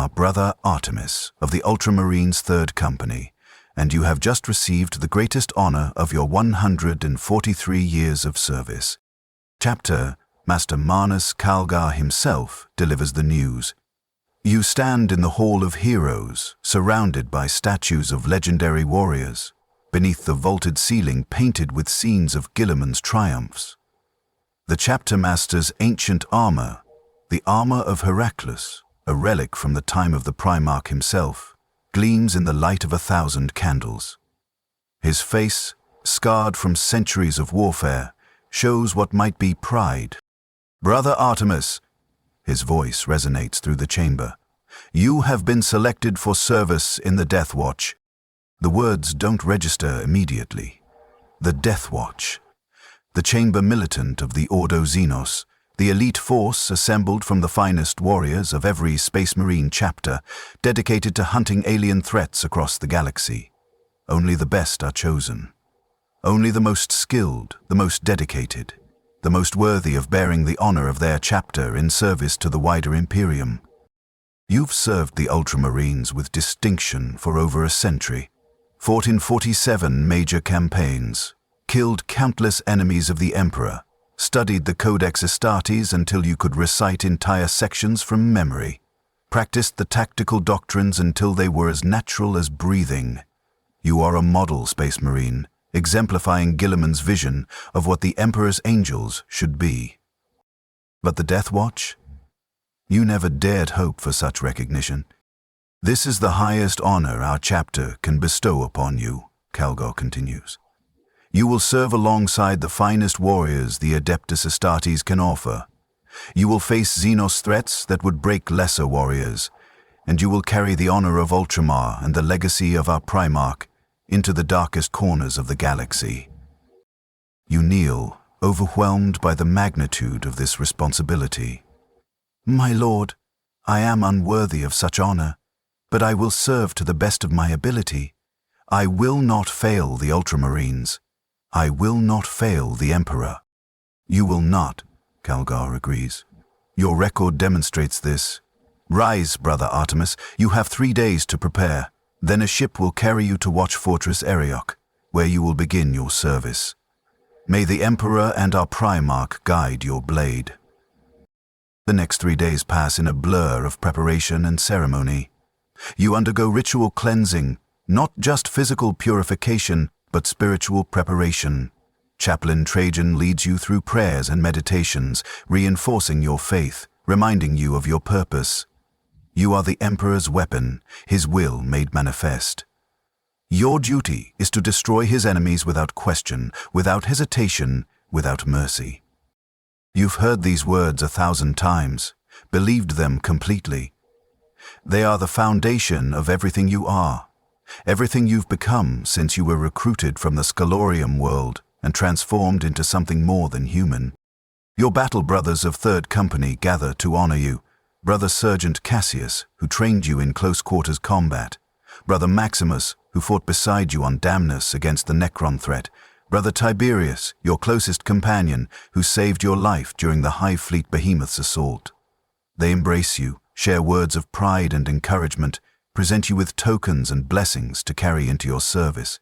are Brother Artemis of the Ultramarines 3rd Company, and you have just received the greatest honor of your 143 years of service. Chapter Master Manus Kalgar himself delivers the news. You stand in the Hall of Heroes, surrounded by statues of legendary warriors, beneath the vaulted ceiling painted with scenes of Guilliman's triumphs. The chapter master's ancient armor, the armor of Heracles, a relic from the time of the Primarch himself, gleams in the light of 1,000 candles. His face, scarred from centuries of warfare, shows what might be pride. Brother Artemis, his voice resonates through the chamber. You have been selected for service in the Deathwatch. The words don't register immediately. The Deathwatch. The chamber militant of the Ordo Xenos, the elite force assembled from the finest warriors of every Space Marine chapter, dedicated to hunting alien threats across the galaxy. Only the best are chosen. Only the most skilled, the most dedicated, the most worthy of bearing the honor of their chapter in service to the wider Imperium. You've served the Ultramarines with distinction for over a century, fought in 47 major campaigns, killed countless enemies of the Emperor, studied the Codex Astartes until you could recite entire sections from memory, practiced the tactical doctrines until they were as natural as breathing. You are a model Space Marine, exemplifying Guilliman's vision of what the Emperor's angels should be. But the Deathwatch? You never dared hope for such recognition. This is the highest honor our chapter can bestow upon you, Kalgar continues. You will serve alongside the finest warriors the Adeptus Astartes can offer. You will face Xenos threats that would break lesser warriors, and you will carry the honor of Ultramar and the legacy of our Primarch into the darkest corners of the galaxy. You kneel, overwhelmed by the magnitude of this responsibility. My lord, I am unworthy of such honor, but I will serve to the best of my ability. I will not fail the Ultramarines. I will not fail the Emperor. You will not, Kalgar agrees. Your record demonstrates this. Rise, Brother Artemis. You have 3 days to prepare. Then a ship will carry you to Watch Fortress Eriok, where you will begin your service. May the Emperor and our Primarch guide your blade. The next 3 days pass in a blur of preparation and ceremony. You undergo ritual cleansing, not just physical purification, but spiritual preparation. Chaplain Trajan leads you through prayers and meditations, reinforcing your faith, reminding you of your purpose. You are the Emperor's weapon, his will made manifest. Your duty is to destroy his enemies without question, without hesitation, without mercy. You've heard these words 1,000 times, believed them completely. They are the foundation of everything you are. Everything you've become since you were recruited from the Scalorium world and transformed into something more than human. Your battle brothers of 3rd Company gather to honor you. Brother Sergeant Cassius, who trained you in close-quarters combat. Brother Maximus, who fought beside you on Damnus against the Necron threat. Brother Tiberius, your closest companion, who saved your life during the Hive Fleet Behemoth's assault. They embrace you, share words of pride and encouragement, present you with tokens and blessings to carry into your service.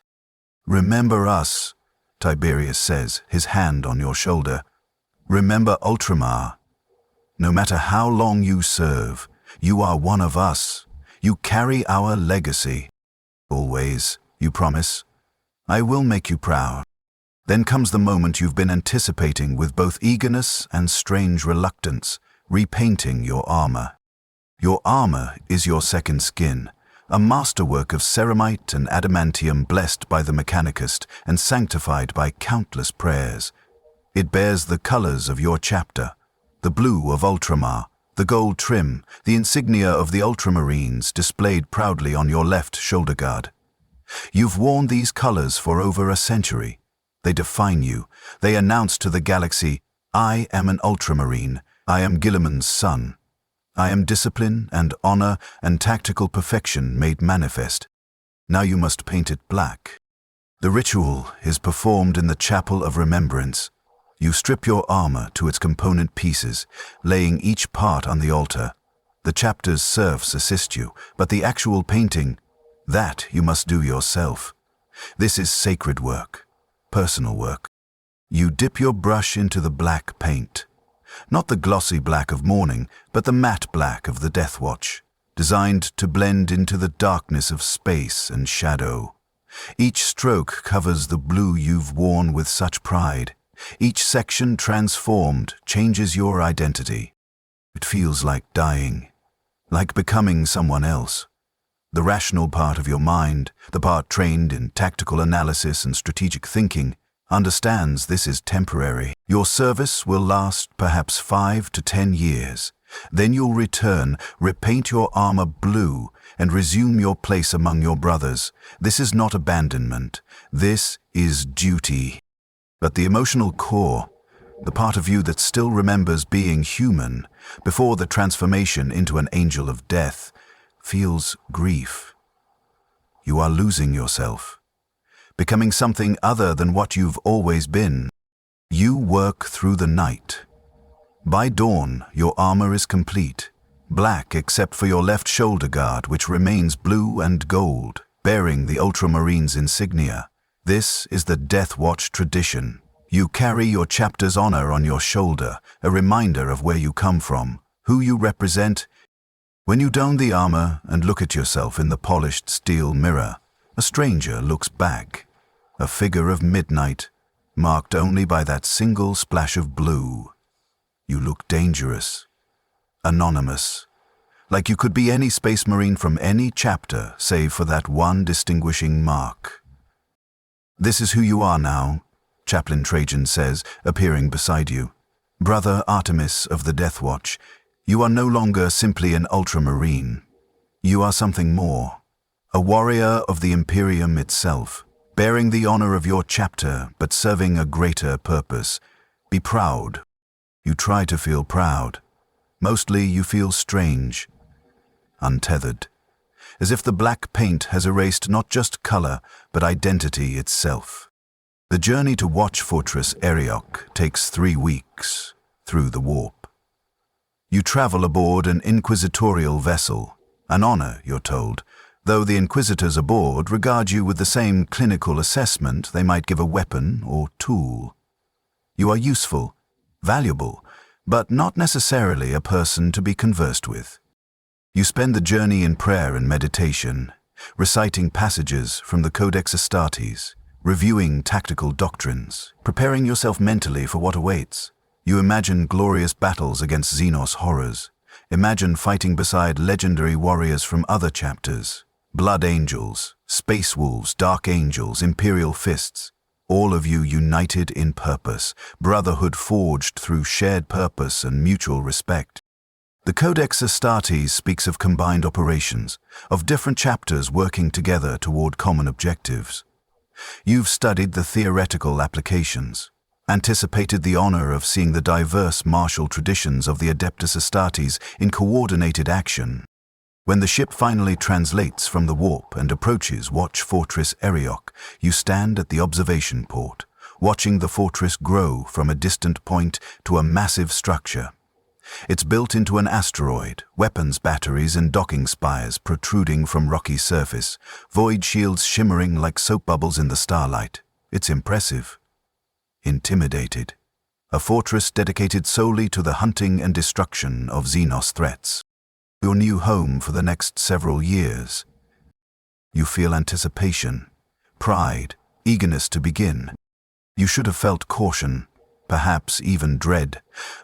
Remember us, Tiberius says, his hand on your shoulder. Remember Ultramar. No matter how long you serve, you are one of us. You carry our legacy. Always, you promise. I will make you proud. Then comes the moment you've been anticipating with both eagerness and strange reluctance, repainting your armor. Your armor is your second skin, a masterwork of ceramite and adamantium blessed by the Mechanicist and sanctified by countless prayers. It bears the colors of your chapter, the blue of Ultramar, the gold trim, the insignia of the Ultramarines displayed proudly on your left shoulder guard. You've worn these colors for over a century. They define you. They announce to the galaxy, I am an Ultramarine. I am Guilliman's son. I am discipline and honor and tactical perfection made manifest. Now you must paint it black. The ritual is performed in the Chapel of Remembrance. You strip your armor to its component pieces, laying each part on the altar. The chapter's serfs assist you, but the actual painting, that you must do yourself. This is sacred work, personal work. You dip your brush into the black paint. Not the glossy black of mourning, but the matte black of the Deathwatch, designed to blend into the darkness of space and shadow. Each stroke covers the blue you've worn with such pride. Each section transformed changes your identity. It feels like dying, like becoming someone else. The rational part of your mind, the part trained in tactical analysis and strategic thinking, understands this is temporary. Your service will last perhaps 5 to 10 years. Then you'll return, repaint your armor blue, and resume your place among your brothers. This is not abandonment. This is duty. But the emotional core, the part of you that still remembers being human before the transformation into an angel of death, feels grief. You are losing yourself, becoming something other than what you've always been. You work through the night. By dawn, your armor is complete, black except for your left shoulder guard, which remains blue and gold, bearing the Ultramarines insignia. This is the Deathwatch tradition. You carry your chapter's honor on your shoulder, a reminder of where you come from, who you represent. When you don the armor and look at yourself in the polished steel mirror, a stranger looks back, a figure of midnight, marked only by that single splash of blue. You look dangerous, anonymous, like you could be any space marine from any chapter save for that one distinguishing mark. This is who you are now, Chaplain Trajan says, appearing beside you. Brother Artemis of the Deathwatch, you are no longer simply an ultramarine. You are something more, a warrior of the Imperium itself, bearing the honor of your chapter but serving a greater purpose. Be proud. You try to feel proud. Mostly you feel strange, untethered, as if the black paint has erased not just color, but identity itself. The journey to Watch Fortress Eriok takes 3 weeks, through the warp. You travel aboard an inquisitorial vessel, an honor, you're told, though the inquisitors aboard regard you with the same clinical assessment they might give a weapon or tool. You are useful, valuable, but not necessarily a person to be conversed with. You spend the journey in prayer and meditation, reciting passages from the Codex Astartes, reviewing tactical doctrines, preparing yourself mentally for what awaits. You imagine glorious battles against Xenos horrors. Imagine fighting beside legendary warriors from other chapters, blood angels, space wolves, dark angels, imperial fists. All of you united in purpose, brotherhood forged through shared purpose and mutual respect. The Codex Astartes speaks of combined operations, of different chapters working together toward common objectives. You've studied the theoretical applications, anticipated the honor of seeing the diverse martial traditions of the Adeptus Astartes in coordinated action. When the ship finally translates from the warp and approaches Watch Fortress Eriok, you stand at the observation port, watching the fortress grow from a distant point to a massive structure. It's built into an asteroid, weapons batteries and docking spires protruding from rocky surface, void shields shimmering like soap bubbles in the starlight. It's impressive. Intimidated. A fortress dedicated solely to the hunting and destruction of Xenos threats. Your new home for the next several years. You feel anticipation, pride, eagerness to begin. You should have felt caution, perhaps even dread,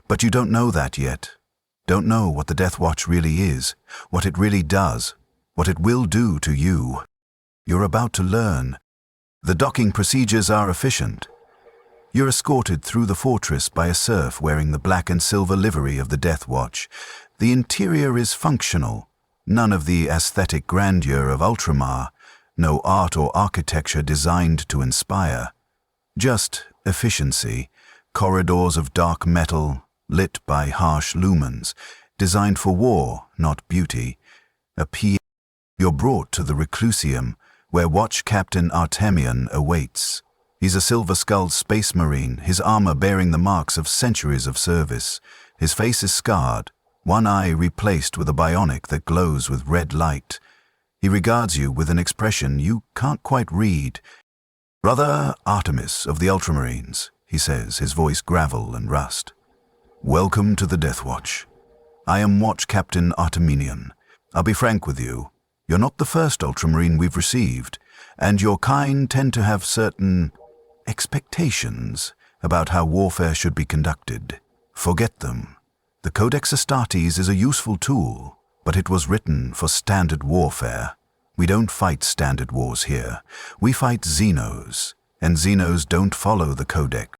but you don't know that yet. Don't know what the Deathwatch really is, what it really does, what it will do to you. You're about to learn. The docking procedures are efficient. You're escorted through the fortress by a serf wearing the black and silver livery of the Deathwatch. The interior is functional, none of the aesthetic grandeur of Ultramar, no art or architecture designed to inspire. Just efficiency, corridors of dark metal, lit by harsh lumens, designed for war, not beauty. You're brought to the Reclusium, where Watch Captain Artemion awaits. He's a silver-skulled space marine, his armor bearing the marks of centuries of service. His face is scarred, one eye replaced with a bionic that glows with red light. He regards you with an expression you can't quite read. "Brother Artemis of the Ultramarines," he says, his voice gravel and rust. "Welcome to the Deathwatch. I am Watch Captain Arteminian. I'll be frank with you. You're not the first Ultramarine we've received, and your kind tend to have certain expectations about how warfare should be conducted. Forget them. The Codex Astartes is a useful tool, but it was written for standard warfare. We don't fight standard wars here. We fight Xenos, and Xenos don't follow the Codex."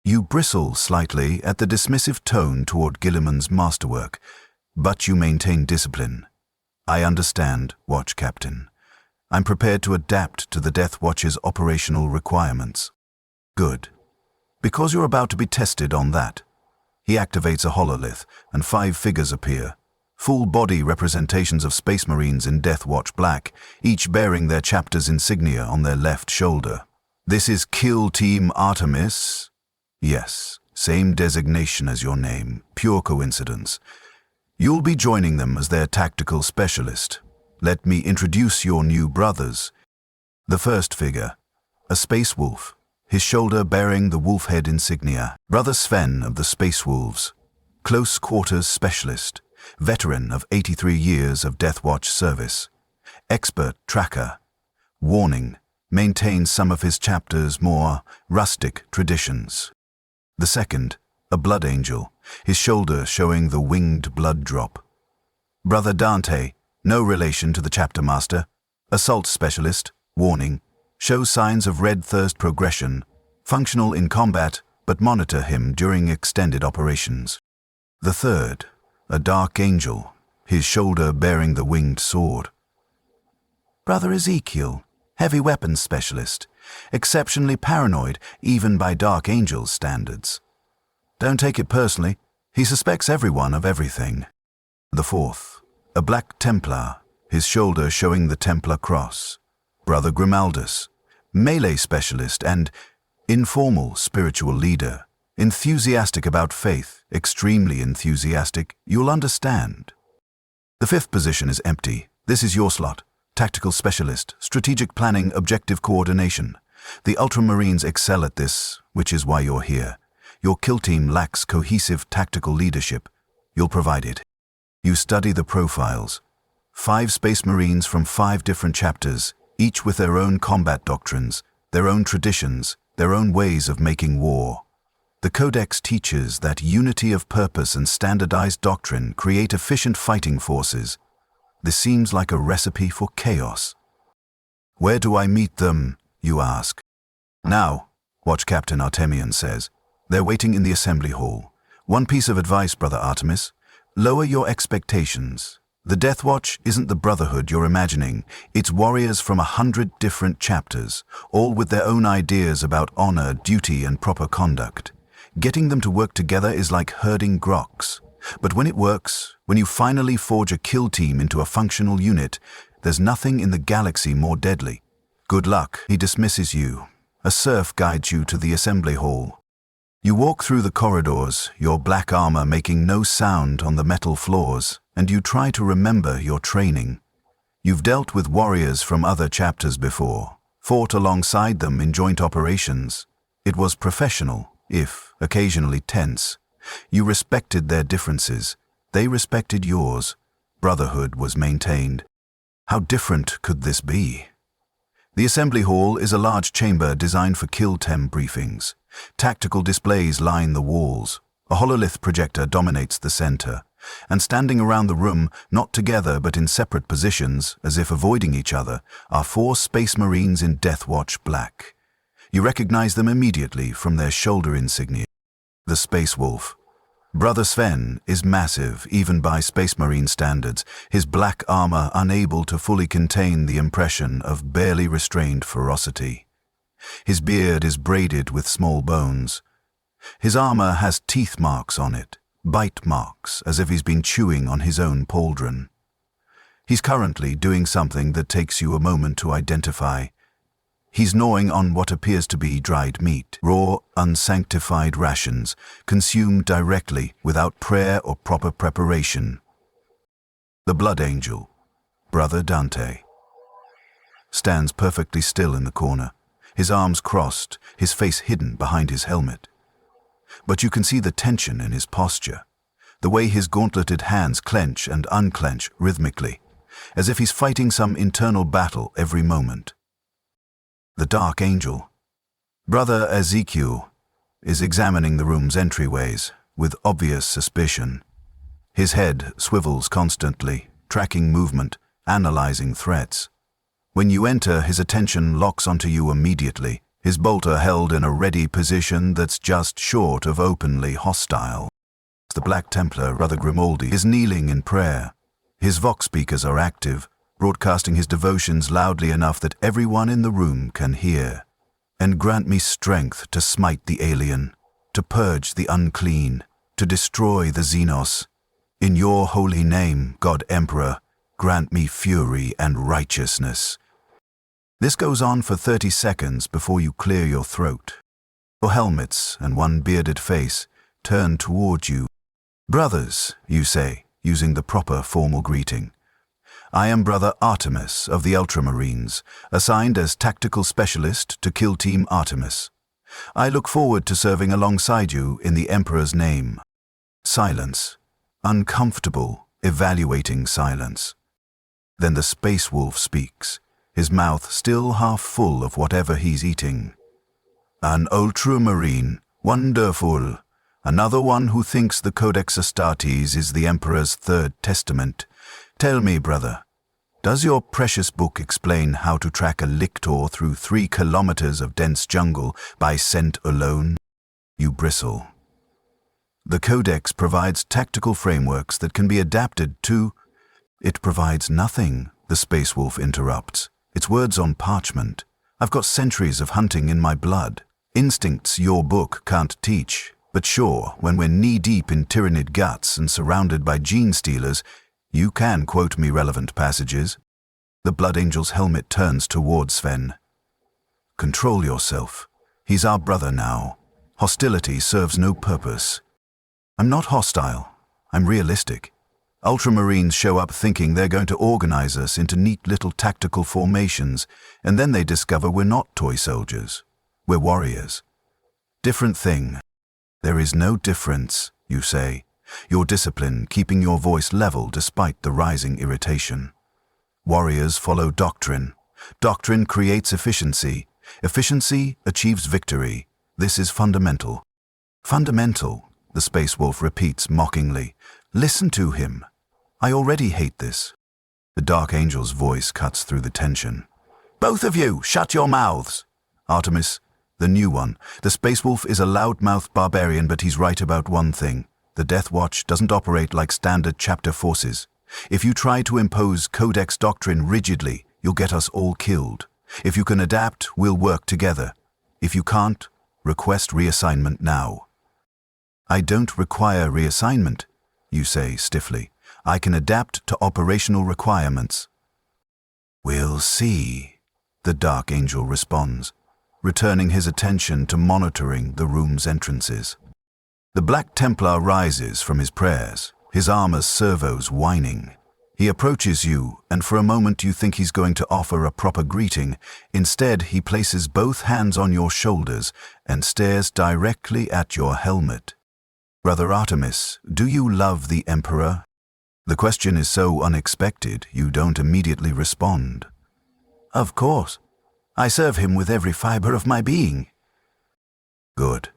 You bristle slightly at the dismissive tone toward Gilliman's masterwork, but you maintain discipline. "I understand, Watch Captain. I'm prepared to adapt to the Deathwatch's operational requirements." "Good. Because you're about to be tested on that." He activates a hololith, and 5 figures appear. Full-body representations of Space Marines in Deathwatch black, each bearing their chapter's insignia on their left shoulder. "This is Kill Team Artemis?" "Yes, same designation as your name. Pure coincidence. You'll be joining them as their tactical specialist. Let me introduce your new brothers." The first figure, a space wolf, his shoulder bearing the wolf head insignia. Brother Sven of the Space Wolves, close quarters specialist, veteran of 83 years of Deathwatch service, expert tracker. Warning, maintains some of his chapter's more rustic traditions. The second, a blood angel, his shoulder showing the winged blood drop. Brother Dante, no relation to the chapter master, assault specialist. Warning, shows signs of red thirst progression, functional in combat, but monitor him during extended operations. The third, a dark angel, his shoulder bearing the winged sword. Brother Ezekiel, heavy weapons specialist, exceptionally paranoid even by Dark Angel's standards. Don't take it personally, he suspects everyone of everything. The fourth, a black Templar, his shoulder showing the Templar cross. Brother Grimaldus, melee specialist and informal spiritual leader, enthusiastic about faith, extremely enthusiastic, you'll understand. The fifth position is empty. This is your slot. Tactical specialist, strategic planning, objective coordination. The Ultramarines excel at this, which is why you're here. Your kill team lacks cohesive tactical leadership. You'll provide it. You study the profiles. 5 Space Marines from 5 different chapters, each with their own combat doctrines, their own traditions, their own ways of making war. The Codex teaches that unity of purpose and standardized doctrine create efficient fighting forces. This seems like a recipe for chaos. "Where do I meet them?" you ask. "Now," Watch Captain Artemian says. "They're waiting in the assembly hall. One piece of advice, Brother Artemis. Lower your expectations. The Deathwatch isn't the brotherhood you're imagining. It's warriors from 100 different chapters, all with their own ideas about honor, duty, and proper conduct. Getting them to work together is like herding groks. But when it works, when you finally forge a kill team into a functional unit, there's nothing in the galaxy more deadly. Good luck." He dismisses you. A serf guides you to the assembly hall. You walk through the corridors, your black armor making no sound on the metal floors, and you try to remember your training. You've dealt with warriors from other chapters before, fought alongside them in joint operations. It was professional, if occasionally tense. You respected their differences. They respected yours. Brotherhood was maintained. How different could this be? The assembly hall is a large chamber designed for kill-tem briefings. Tactical displays line the walls. A hololith projector dominates the center. And standing around the room, not together but in separate positions, as if avoiding each other, are 4 Space Marines in Deathwatch black. You recognize them immediately from their shoulder insignia. The Space Wolf. Brother Sven is massive, even by Space Marine standards, his black armor unable to fully contain the impression of barely restrained ferocity. His beard is braided with small bones. His armor has teeth marks on it, bite marks, as if he's been chewing on his own pauldron. He's currently doing something that takes you a moment to identify. He's gnawing on what appears to be dried meat, raw, unsanctified rations, consumed directly without prayer or proper preparation. The Blood Angel, Brother Dante, stands perfectly still in the corner, his arms crossed, his face hidden behind his helmet. But you can see the tension in his posture, the way his gauntleted hands clench and unclench rhythmically, as if he's fighting some internal battle every moment. The Dark Angel, Brother Ezekiel, is examining the room's entryways with obvious suspicion. His head swivels constantly, tracking movement, analyzing threats. When you enter, his attention locks onto you immediately, his bolter held in a ready position that's just short of openly hostile. The Black Templar, Brother Grimaldi, is kneeling in prayer. His vox speakers are active, broadcasting his devotions loudly enough that everyone in the room can hear. And grant me strength to smite the alien, to purge the unclean, to destroy the Xenos. In your holy name, God Emperor, grant me fury and righteousness. This goes on for 30 seconds before you clear your throat. Your helmets and one bearded face turn toward you. Brothers, you say, using the proper formal greeting. I am Brother Artemis of the Ultramarines, assigned as tactical specialist to Kill Team Artemis. I look forward to serving alongside you in the Emperor's name. Silence. Uncomfortable, evaluating silence. Then the Space Wolf speaks, his mouth still half full of whatever he's eating. An Ultramarine, wonderful. Another one who thinks the Codex Astartes is the Emperor's third testament. Tell me, brother, does your precious book explain how to track a lictor through 3 kilometers of dense jungle by scent alone? You bristle. The Codex provides tactical frameworks that can be adapted to... It provides nothing, the Space Wolf interrupts. It's words on parchment. I've got centuries of hunting in my blood. Instincts your book can't teach. But sure, when we're knee-deep in tyrannid guts and surrounded by gene stealers, you can quote me relevant passages. The Blood Angel's helmet turns toward Sven. Control yourself. He's our brother now. Hostility serves no purpose. I'm not hostile. I'm realistic. Ultramarines show up thinking they're going to organize us into neat little tactical formations, and then they discover we're not toy soldiers. We're warriors. Different thing. There is no difference, you say, your discipline keeping your voice level despite the rising irritation. Warriors follow doctrine. Doctrine creates efficiency. Efficiency achieves victory. This is fundamental. Fundamental, the Space Wolf repeats mockingly. Listen to him. I already hate this. The Dark Angel's voice cuts through the tension. Both of you, shut your mouths. Artemis, the new one. The Space Wolf is a loudmouth barbarian, but he's right about one thing. The Deathwatch doesn't operate like standard chapter forces. If you try to impose Codex doctrine rigidly, you'll get us all killed. If you can adapt, we'll work together. If you can't, request reassignment now. I don't require reassignment, you say stiffly. I can adapt to operational requirements. We'll see, the Dark Angel responds, returning his attention to monitoring the room's entrances. The Black Templar rises from his prayers, his armor's servos whining. He approaches you, and for a moment you think he's going to offer a proper greeting. Instead, he places both hands on your shoulders and stares directly at your helmet. Brother Artemis, do you love the Emperor? The question is so unexpected, you don't immediately respond. Of course. I serve him with every fiber of my being. Good.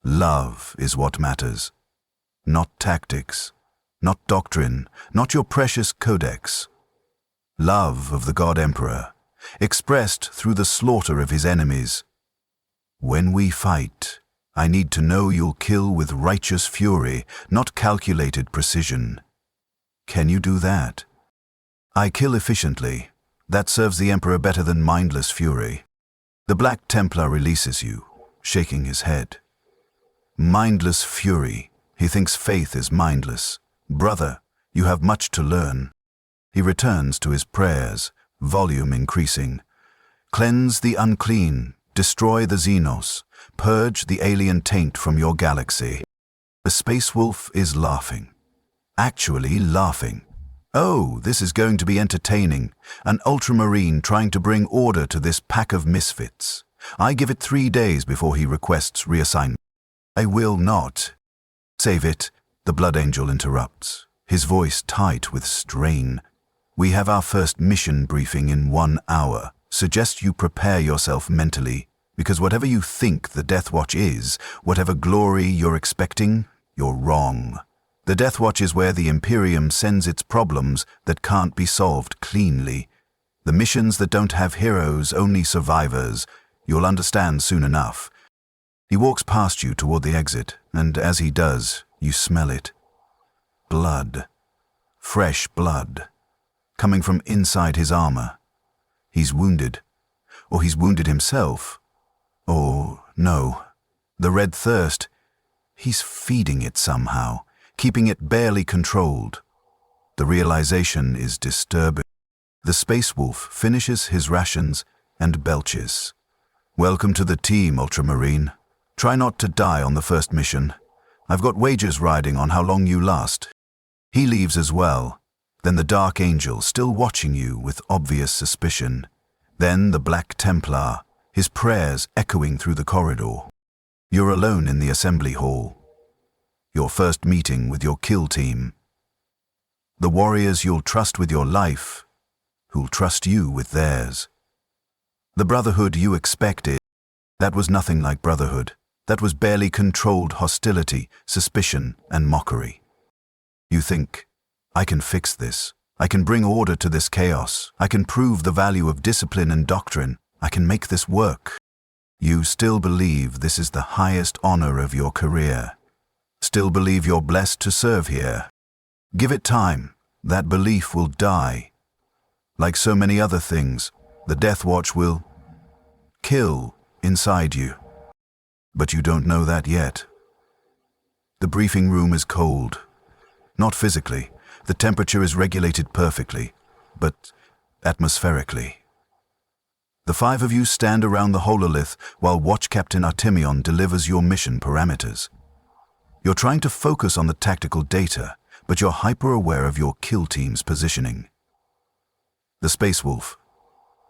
Love is what matters. Not tactics, not doctrine, not your precious codex. Love of the God Emperor, expressed through the slaughter of his enemies. When we fight, I need to know you'll kill with righteous fury, not calculated precision. Can you do that? I kill efficiently. That serves the Emperor better than mindless fury. The Black Templar releases you, shaking his head. Mindless fury. He thinks faith is mindless. Brother, you have much to learn. He returns to his prayers, volume increasing. Cleanse the unclean, destroy the Xenos, purge the alien taint from your galaxy. The Space Wolf is laughing. Actually laughing. Oh, this is going to be entertaining. An ultramarine trying to bring order to this pack of misfits. I give it 3 days before he requests reassignment. I will not. Save it, the Blood Angel interrupts, his voice tight with strain. We have our first mission briefing in 1 hour. Suggest you prepare yourself mentally, because whatever you think the Deathwatch is, whatever glory you're expecting, you're wrong. The Deathwatch is where the Imperium sends its problems that can't be solved cleanly. The missions that don't have heroes, only survivors. You'll understand soon enough. He walks past you toward the exit, and as he does, you smell it. Blood. Fresh blood. Coming from inside his armor. He's wounded. Or he's wounded himself. Or, no. The red thirst. He's feeding it somehow, keeping it barely controlled. The realization is disturbing. The Space Wolf finishes his rations and belches. Welcome to the team, Ultramarine. Try not to die on the first mission. I've got wagers riding on how long you last. He leaves as well. Then the Dark Angel, still watching you with obvious suspicion. Then the Black Templar, his prayers echoing through the corridor. You're alone in the assembly hall. Your first meeting with your kill team. The warriors you'll trust with your life, who'll trust you with theirs. The brotherhood you expected, that was nothing like brotherhood. That was barely controlled hostility, suspicion, and mockery. You think, I can fix this. I can bring order to this chaos. I can prove the value of discipline and doctrine. I can make this work. You still believe this is the highest honor of your career. Still believe you're blessed to serve here. Give it time. That belief will die. Like so many other things, the Deathwatch will kill inside you. But you don't know that yet. The briefing room is cold. Not physically. The temperature is regulated perfectly, but atmospherically. The 5 of you stand around the hololith while Watch Captain Artemion delivers your mission parameters. You're trying to focus on the tactical data, but you're hyper-aware of your kill team's positioning. The Space Wolf,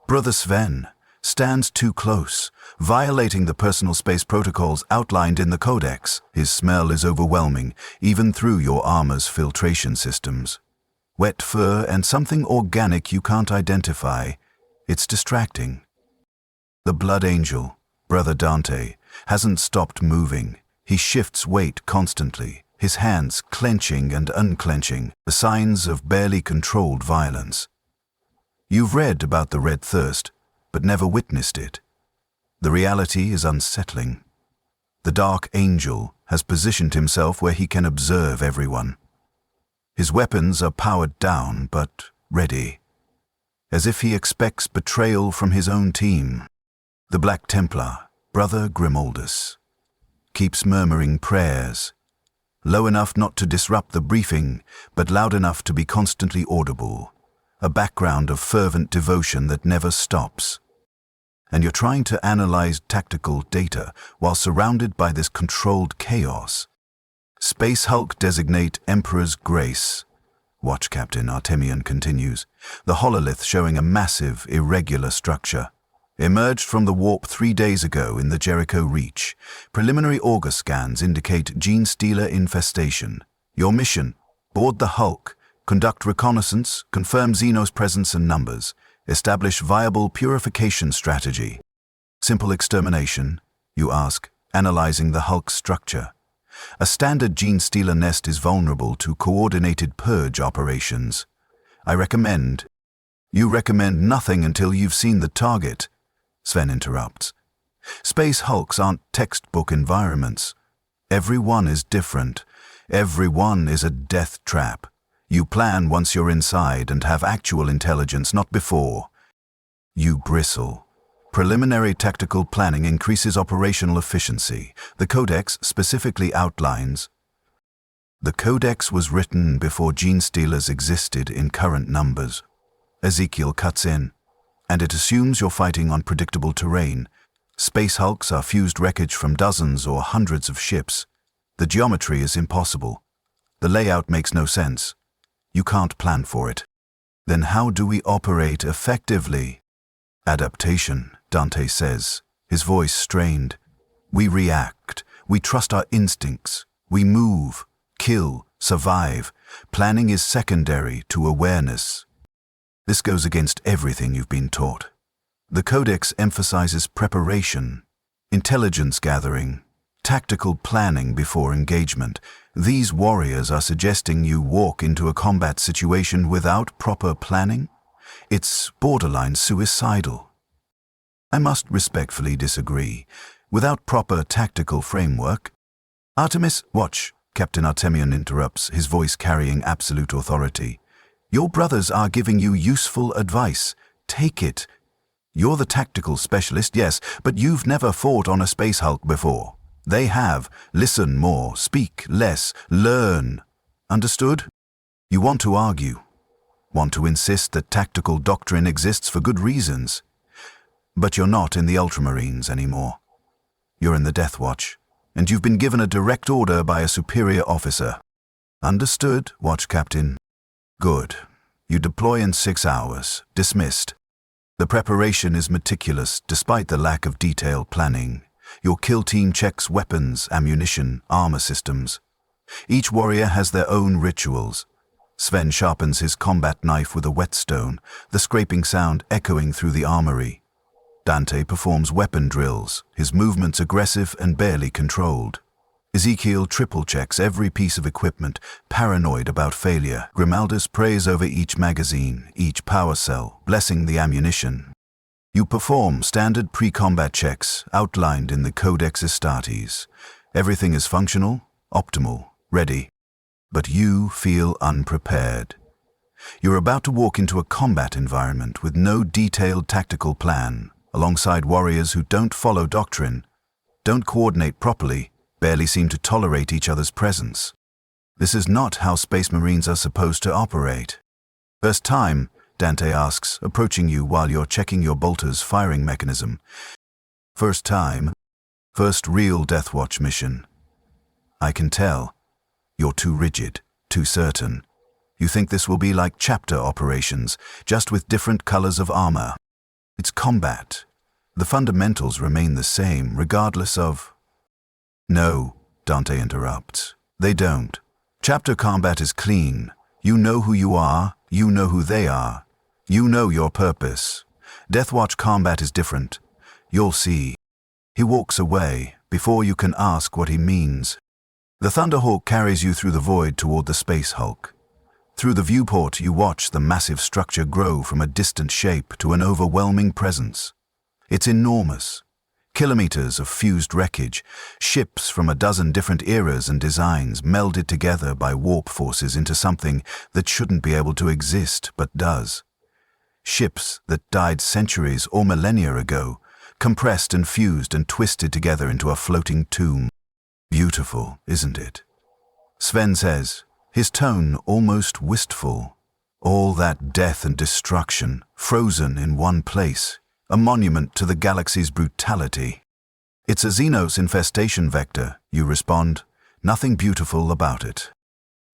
Brother Sven, stands too close, violating the personal space protocols outlined in the Codex. His smell is overwhelming, even through your armor's filtration systems. Wet fur and something organic you can't identify. It's distracting. The Blood Angel, Brother Dante, hasn't stopped moving. He shifts weight constantly, his hands clenching and unclenching, the signs of barely controlled violence. You've read about the red thirst, but never witnessed it. The reality is unsettling. The Dark Angel has positioned himself where he can observe everyone. His weapons are powered down, but ready, as if he expects betrayal from his own team. The Black Templar, Brother Grimoldus, keeps murmuring prayers, low enough not to disrupt the briefing, but loud enough to be constantly audible, a background of fervent devotion that never stops. And you're trying to analyze tactical data while surrounded by this controlled chaos. Space Hulk designate Emperor's Grace. Watch Captain Artemion continues, the hololith showing a massive, irregular structure. Emerged from the warp 3 days ago in the Jericho Reach. Preliminary auger scans indicate gene stealer infestation. Your mission, board the Hulk, conduct reconnaissance, confirm Xenos presence and numbers. Establish viable purification strategy. Simple extermination, you ask, analyzing the Hulk's structure. A standard gene stealer nest is vulnerable to coordinated purge operations. You recommend nothing until you've seen the target, Sven interrupts. Space Hulks aren't textbook environments. Every one is different. Every one is a death trap. You plan once you're inside and have actual intelligence, not before. You bristle. Preliminary tactical planning increases operational efficiency. The Codex specifically outlines. The Codex was written before gene stealers existed in current numbers. Ezekiel cuts in. and it assumes you're fighting on predictable terrain. Space hulks are fused wreckage from dozens or hundreds of ships. The geometry is impossible. The layout makes no sense. You can't plan for it. Then how do we operate effectively? Adaptation, Dante says, his voice strained. We react. We trust our instincts. We move, kill, survive. Planning is secondary to awareness. This goes against everything you've been taught. The Codex emphasizes preparation, intelligence gathering, tactical planning before engagement. These warriors are suggesting you walk into a combat situation without proper planning? It's borderline suicidal. I must respectfully disagree. Without proper tactical framework, Artemis, watch, Captain Artemion interrupts, his voice carrying absolute authority. Your brothers are giving you useful advice. Take it. You're the tactical specialist, yes, but you've never fought on a space hulk before. They have. Listen more, speak less, learn. Understood? You want to argue. Want to insist that tactical doctrine exists for good reasons. But you're not in the Ultramarines anymore. You're in the Deathwatch, and you've been given a direct order by a superior officer. Understood, Watch Captain? Good. You deploy in 6 hours. Dismissed. The preparation is meticulous, despite the lack of detailed planning. Your kill team checks weapons, ammunition, armor systems. Each warrior has their own rituals. Sven sharpens his combat knife with a whetstone, the scraping sound echoing through the armory. Dante performs weapon drills, his movements aggressive and barely controlled. Ezekiel triple-checks every piece of equipment, paranoid about failure. Grimaldus prays over each magazine, each power cell, blessing the ammunition. You perform standard pre-combat checks outlined in the Codex Astartes. Everything is functional, optimal, ready. But you feel unprepared. You're about to walk into a combat environment with no detailed tactical plan, alongside warriors who don't follow doctrine, don't coordinate properly, barely seem to tolerate each other's presence. This is not how Space Marines are supposed to operate. First time, Dante asks, approaching you while you're checking your bolter's firing mechanism. First time. First real Deathwatch mission. I can tell. You're too rigid, too certain. You think this will be like chapter operations, just with different colors of armor. It's combat. The fundamentals remain the same, regardless of... No, Dante interrupts. They don't. Chapter combat is clean. You know who you are, you know who they are. You know your purpose. Deathwatch combat is different. You'll see. He walks away, before you can ask what he means. The Thunderhawk carries you through the void toward the space hulk. Through the viewport, you watch the massive structure grow from a distant shape to an overwhelming presence. It's enormous. Kilometers of fused wreckage, ships from a dozen different eras and designs melded together by warp forces into something that shouldn't be able to exist but does. Ships that died centuries or millennia ago, compressed and fused and twisted together into a floating tomb. Beautiful, isn't it? Sven says, his tone almost wistful. All that death and destruction, frozen in one place. A monument to the galaxy's brutality. It's a Xenos infestation vector, you respond. Nothing beautiful about it.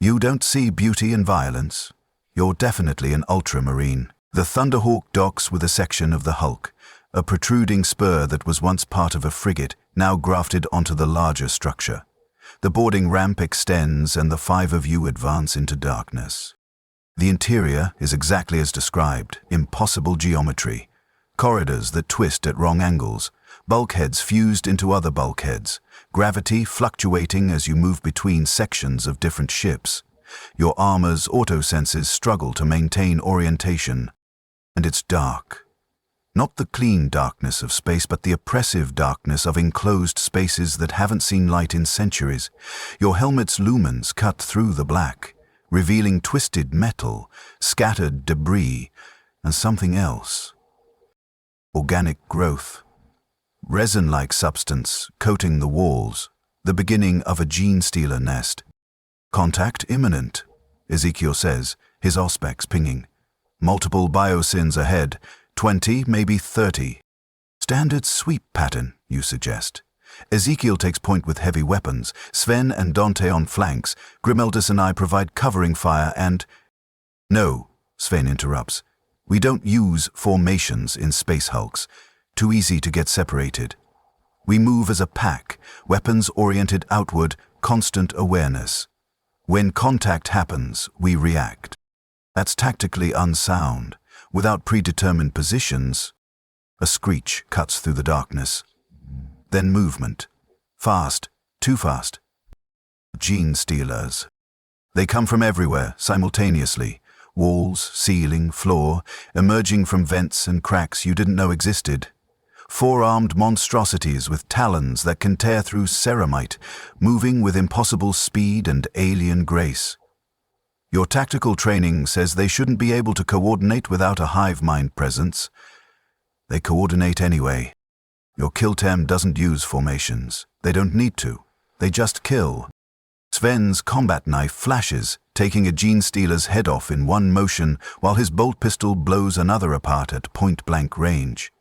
You don't see beauty in violence. You're definitely an ultramarine. The Thunderhawk docks with a section of the hulk, a protruding spur that was once part of a frigate, now grafted onto the larger structure. The boarding ramp extends and the 5 of you advance into darkness. The interior is exactly as described, impossible geometry. Corridors that twist at wrong angles, bulkheads fused into other bulkheads, gravity fluctuating as you move between sections of different ships. Your armor's autosenses struggle to maintain orientation. And it's dark. Not the clean darkness of space, but the oppressive darkness of enclosed spaces that haven't seen light in centuries. Your helmet's lumens cut through the black, revealing twisted metal, scattered debris, and something else. Organic growth. Resin-like substance coating the walls, the beginning of a gene-stealer nest. Contact imminent, Ezekiel says, his auspex pinging. Multiple biosins ahead, 20, maybe 30. Standard sweep pattern, you suggest. Ezekiel takes point with heavy weapons, Sven and Dante on flanks, Grimeldus and I provide covering fire and… No, Sven interrupts. We don't use formations in space hulks. Too easy to get separated. We move as a pack, weapons oriented outward, constant awareness. When contact happens, we react. That's tactically unsound. Without predetermined positions, a screech cuts through the darkness. Then movement. Fast, too fast. Gene stealers. They come from everywhere, simultaneously. Walls, ceiling, floor, emerging from vents and cracks you didn't know existed. Four-armed monstrosities with talons that can tear through ceramite, moving with impossible speed and alien grace. Your tactical training says they shouldn't be able to coordinate without a hive mind presence. They coordinate anyway. Your Kiltem doesn't use formations. They don't need to. They just kill. Sven's combat knife flashes, taking a gene stealer's head off in one motion, while his bolt pistol blows another apart at point-blank range.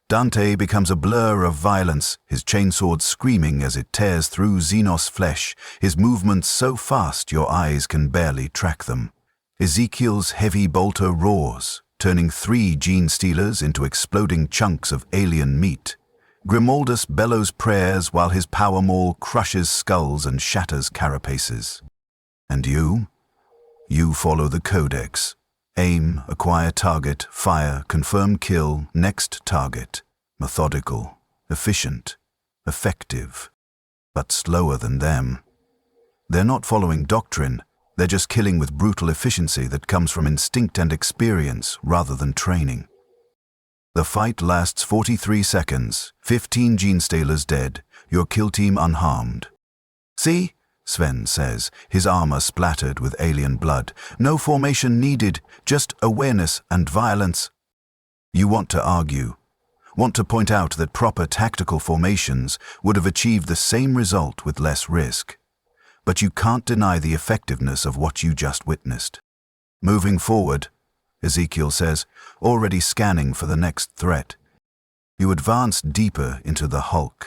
Dante becomes a blur of violence, his chainsword screaming as it tears through Xenos flesh, his movements so fast your eyes can barely track them. Ezekiel's heavy bolter roars, turning 3 gene stealers into exploding chunks of alien meat. Grimoldus bellows prayers while his power maul crushes skulls and shatters carapaces. And you? You follow the codex. Aim, acquire target, fire, confirm kill, next target. Methodical, efficient, effective, but slower than them. They're not following doctrine, they're just killing with brutal efficiency that comes from instinct and experience rather than training. The fight lasts 43 seconds, 15 gene stealers dead, your kill team unharmed. See? Sven says, his armor splattered with alien blood. No formation needed, just awareness and violence. You want to argue, want to point out that proper tactical formations would have achieved the same result with less risk. But you can't deny the effectiveness of what you just witnessed. Moving forward, Ezekiel says, already scanning for the next threat. You advance deeper into the hulk.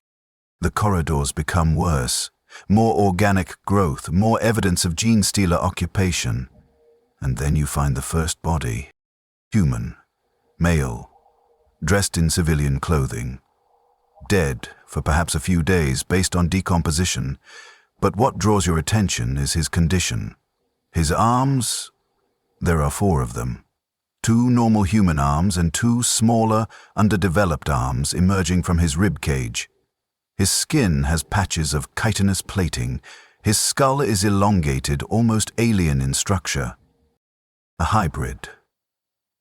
The corridors become worse. More organic growth, more evidence of gene stealer occupation. And then you find the first body. Human. Male. Dressed in civilian clothing. Dead for perhaps a few days based on decomposition. But what draws your attention is his condition. His arms, there are 4 of them. 2 normal human arms and 2 smaller, underdeveloped arms emerging from his rib cage. His skin has patches of chitinous plating. His skull is elongated, almost alien in structure. A hybrid.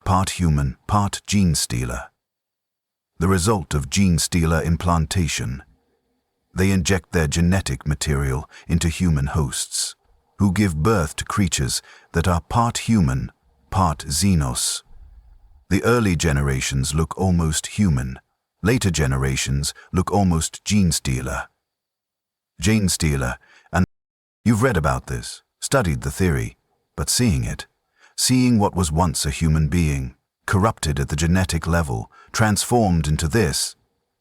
Part human, part gene stealer. The result of gene stealer implantation. They inject their genetic material into human hosts, who give birth to creatures that are part human, part Xenos. The early generations look almost human. Later generations look almost gene stealer. Gene stealer, and you've read about this, studied the theory, but seeing it, seeing what was once a human being, corrupted at the genetic level, transformed into this,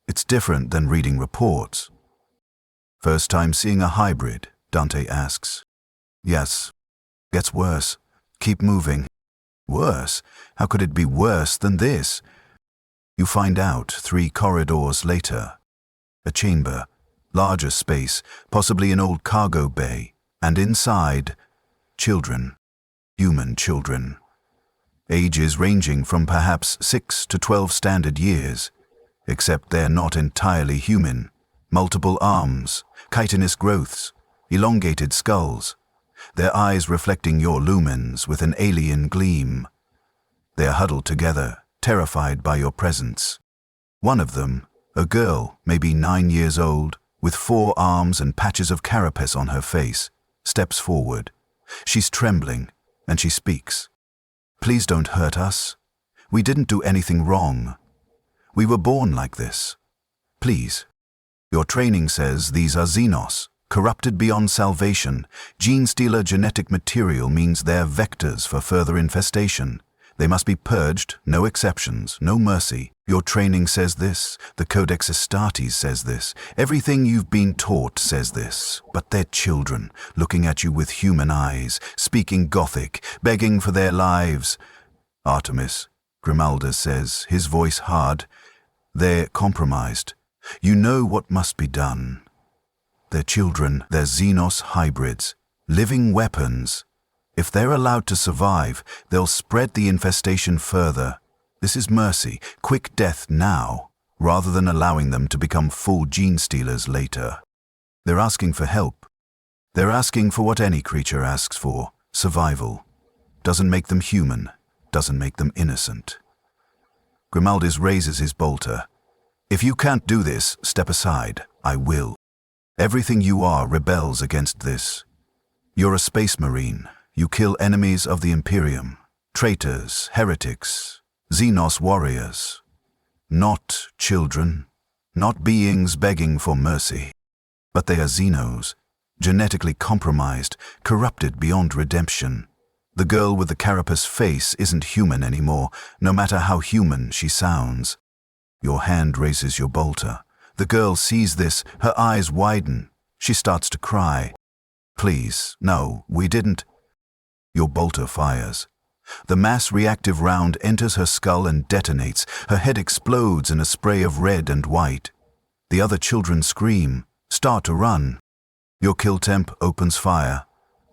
it's different than reading reports. First time seeing a hybrid, Dante asks. Yes. Gets worse. Keep moving. Worse? How could it be worse than this? You find out 3 corridors later. A chamber, larger space, possibly an old cargo bay, and inside, children, human children. Ages ranging from perhaps 6 to 12 standard years, except they're not entirely human. Multiple arms, chitinous growths, elongated skulls, their eyes reflecting your lumens with an alien gleam. They're huddled together, terrified by your presence. One of them, a girl, maybe 9 years old, with 4 arms and patches of carapace on her face, steps forward. She's trembling, and she speaks. Please don't hurt us. We didn't do anything wrong. We were born like this. Please. Your training says these are Xenos, corrupted beyond salvation. Gene stealer genetic material means they're vectors for further infestation. They must be purged, no exceptions, no mercy. Your training says this, the Codex Astartes says this, everything you've been taught says this. But they're children, looking at you with human eyes, speaking Gothic, begging for their lives. Artemis, Grimalda says, his voice hard, they're compromised. You know what must be done. They're children, they're Xenos hybrids, living weapons. If they're allowed to survive, they'll spread the infestation further. This is mercy, quick death now, rather than allowing them to become full gene stealers later. They're asking for help. They're asking for what any creature asks for, survival. Doesn't make them human, doesn't make them innocent. Grimaldis raises his bolter. If you can't do this, step aside. I will. Everything you are rebels against this. You're a space marine. You kill enemies of the Imperium, traitors, heretics, Xenos warriors. Not children, not beings begging for mercy. But they are Xenos, genetically compromised, corrupted beyond redemption. The girl with the carapace face isn't human anymore, no matter how human she sounds. Your hand raises your bolter. The girl sees this, her eyes widen. She starts to cry. Please, no, we didn't. Your bolter fires. The mass reactive round enters her skull and detonates. Her head explodes in a spray of red and white. The other children scream, start to run. Your kill temp opens fire,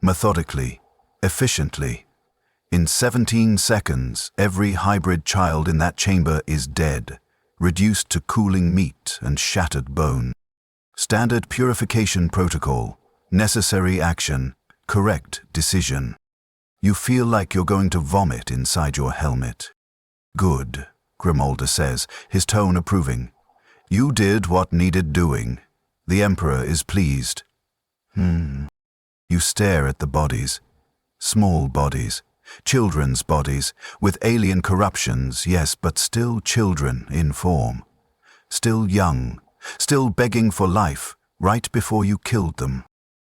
methodically, efficiently. In 17 seconds, every hybrid child in that chamber is dead, reduced to cooling meat and shattered bone. Standard purification protocol, necessary action, correct decision. You feel like you're going to vomit inside your helmet. Good, Grimalda says, his tone approving. You did what needed doing. The Emperor is pleased. You stare at the bodies. Small bodies. Children's bodies, with alien corruptions, yes, but still children in form. Still young, still begging for life, right before you killed them.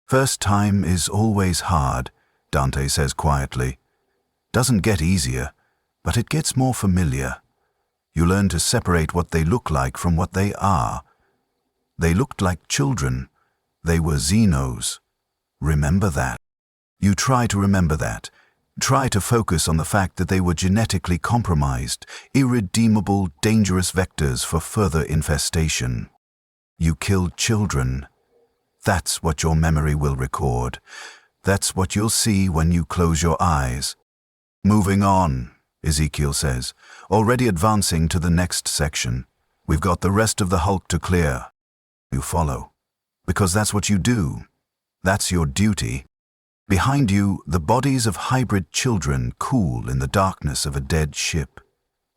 First time is always hard, Dante says quietly. Doesn't get easier, but it gets more familiar. You learn to separate what they look like from what they are. They looked like children. They were Xenos. Remember that. You try to remember that. Try to focus on the fact that they were genetically compromised, irredeemable, dangerous vectors for further infestation. You killed children. That's what your memory will record. That's what you'll see when you close your eyes. Moving on, Ezekiel says, already advancing to the next section. We've got the rest of the Hulk to clear. You follow. Because that's what you do. That's your duty. Behind you, the bodies of hybrid children cool in the darkness of a dead ship.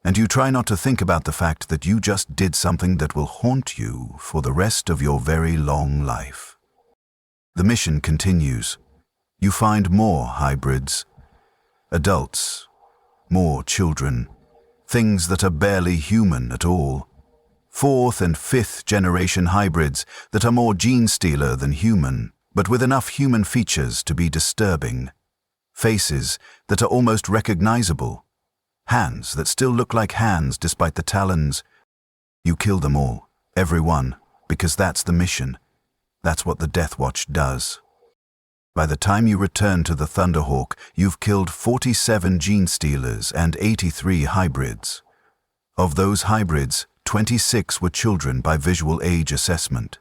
And you try not to think about the fact that you just did something that will haunt you for the rest of your very long life. The mission continues. You find more hybrids. Adults. More children. Things that are barely human at all. 4th and 5th generation hybrids that are more gene stealer than human, but with enough human features to be disturbing. Faces that are almost recognizable. Hands that still look like hands despite the talons. You kill them all, every one, because that's the mission. That's what the Deathwatch does. By the time you return to the Thunderhawk, you've killed 47 gene stealers and 83 hybrids. Of those hybrids, 26 were children by visual age assessment.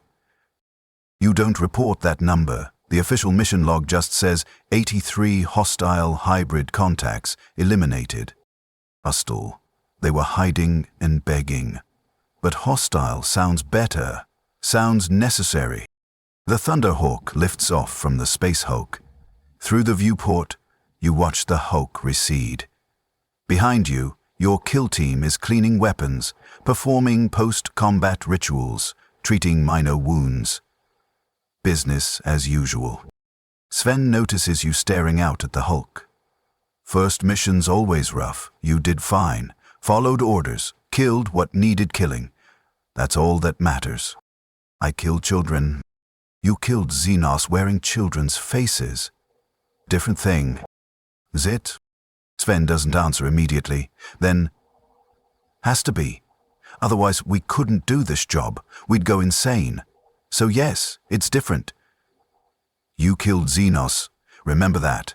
You don't report that number. The official mission log just says 83 hostile hybrid contacts eliminated. Hostile. They were hiding and begging. But hostile sounds better, sounds necessary. The Thunderhawk lifts off from the Space Hulk. Through the viewport, you watch the Hulk recede. Behind you, your kill team is cleaning weapons, performing post-combat rituals, treating minor wounds. Business as usual. Sven notices you staring out at the Hulk. First mission's always rough. You did fine, followed orders, killed what needed killing. That's all that matters. I killed children. You killed Xenos wearing children's faces. Different thing. Zit? Sven doesn't answer immediately. Then, has to be. Otherwise we couldn't do this job. We'd go insane. So yes, it's different. You killed Xenos. Remember that.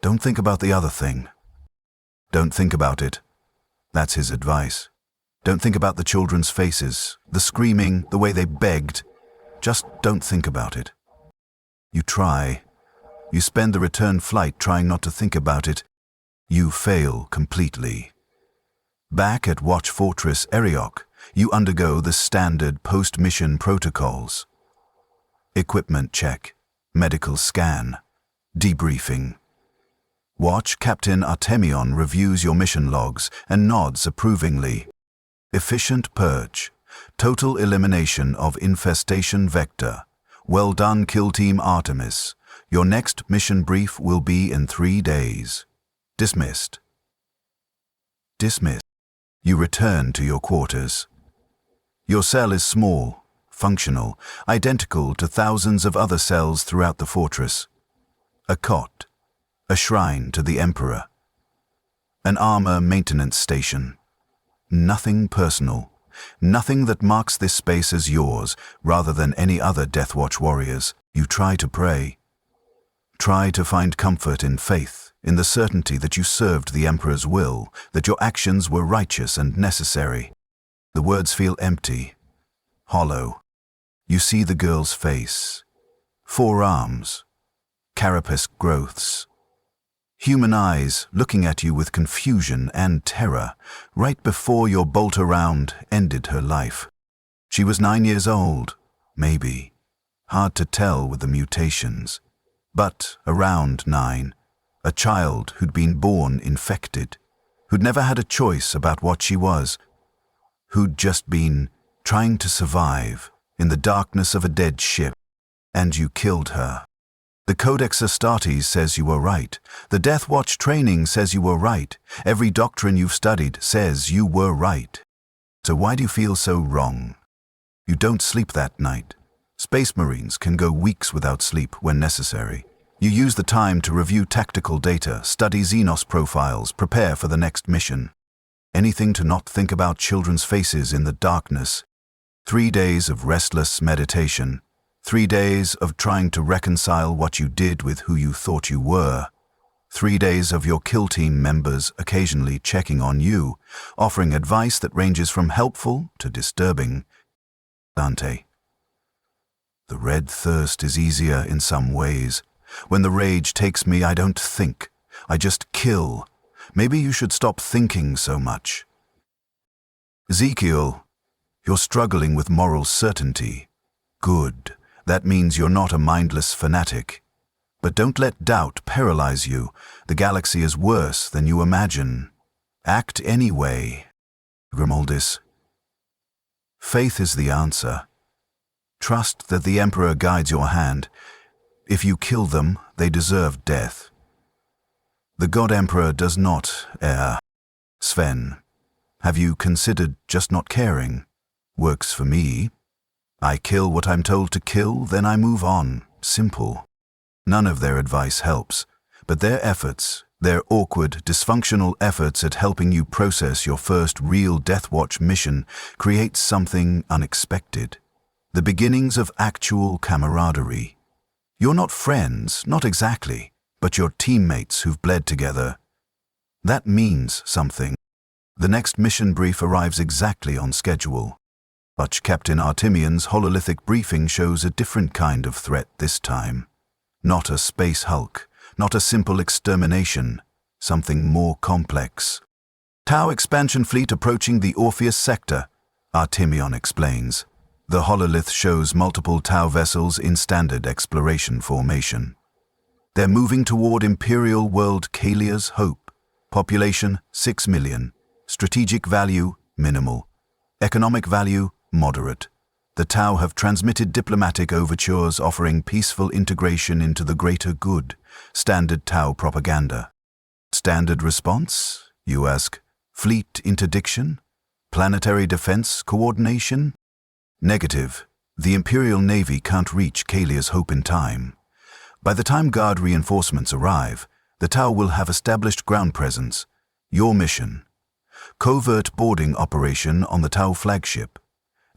Don't think about the other thing. Don't think about it. That's his advice. Don't think about the children's faces, the screaming, the way they begged. Just don't think about it. You try. You spend the return flight trying not to think about it. You fail completely. Back at Watch Fortress Eriok, you undergo the standard post-mission protocols. Equipment check, medical scan, debriefing. Watch Captain Artemion reviews your mission logs and nods approvingly. Efficient purge. Total elimination of infestation vector. Well done, Kill Team Artemis. Your next mission brief will be in 3 days. Dismissed. Dismissed. You return to your quarters. Your cell is small, functional, identical to thousands of other cells throughout the fortress. A cot. A shrine to the Emperor. An armor maintenance station. Nothing personal. Nothing that marks this space as yours, rather than any other Deathwatch warriors. You try to pray. Try to find comfort in faith, in the certainty that you served the Emperor's will, that your actions were righteous and necessary. The words feel empty, hollow. You see the girl's face. 4 arms. Carapace growths. Human eyes looking at you with confusion and terror, right before your bolt around ended her life. She was 9 years old, maybe. Hard to tell with the mutations. But around 9, a child who'd been born infected, who'd never had a choice about what she was, who'd just been trying to survive in the darkness of a dead ship, and you killed her. The Codex Astartes says you were right. The Deathwatch training says you were right. Every doctrine you've studied says you were right. So why do you feel so wrong? You don't sleep that night. Space Marines can go weeks without sleep when necessary. You use the time to review tactical data, study Xenos profiles, prepare for the next mission. Anything to not think about children's faces in the darkness. 3 days of restless meditation. 3 days of trying to reconcile what you did with who you thought you were. 3 days of your kill team members occasionally checking on you, offering advice that ranges from helpful to disturbing. Dante. The red thirst is easier in some ways. When the rage takes me, I don't think. I just kill. Maybe you should stop thinking so much. Ezekiel, you're struggling with moral certainty. Good. That means you're not a mindless fanatic. But don't let doubt paralyze you. The galaxy is worse than you imagine. Act anyway. Grimoldis. Faith is the answer. Trust that the Emperor guides your hand. If you kill them, they deserve death. The God Emperor does not err. Sven, have you considered just not caring? Works for me. I kill what I'm told to kill, then I move on. Simple. None of their advice helps, but their efforts, their awkward, dysfunctional efforts at helping you process your first real Deathwatch mission, creates something unexpected. The beginnings of actual camaraderie. You're not friends, not exactly, but you're teammates who've bled together. That means something. The next mission brief arrives exactly on schedule. Watch Captain Artemion's hololithic briefing shows a different kind of threat this time. Not a space hulk, not a simple extermination, something more complex. Tau expansion fleet approaching the Orpheus sector, Artemion explains. The hololith shows multiple Tau vessels in standard exploration formation. They're moving toward Imperial World Kalia's Hope. Population 6 million. Strategic value minimal. Economic value moderate. The Tau have transmitted diplomatic overtures offering peaceful integration into the greater good. Standard Tau propaganda. Standard response, you ask? Fleet interdiction? Planetary defense coordination? Negative. The Imperial Navy can't reach Kalia's Hope in time. By the time Guard reinforcements arrive, The Tau will have established ground presence. Your mission: covert boarding operation on the Tau flagship.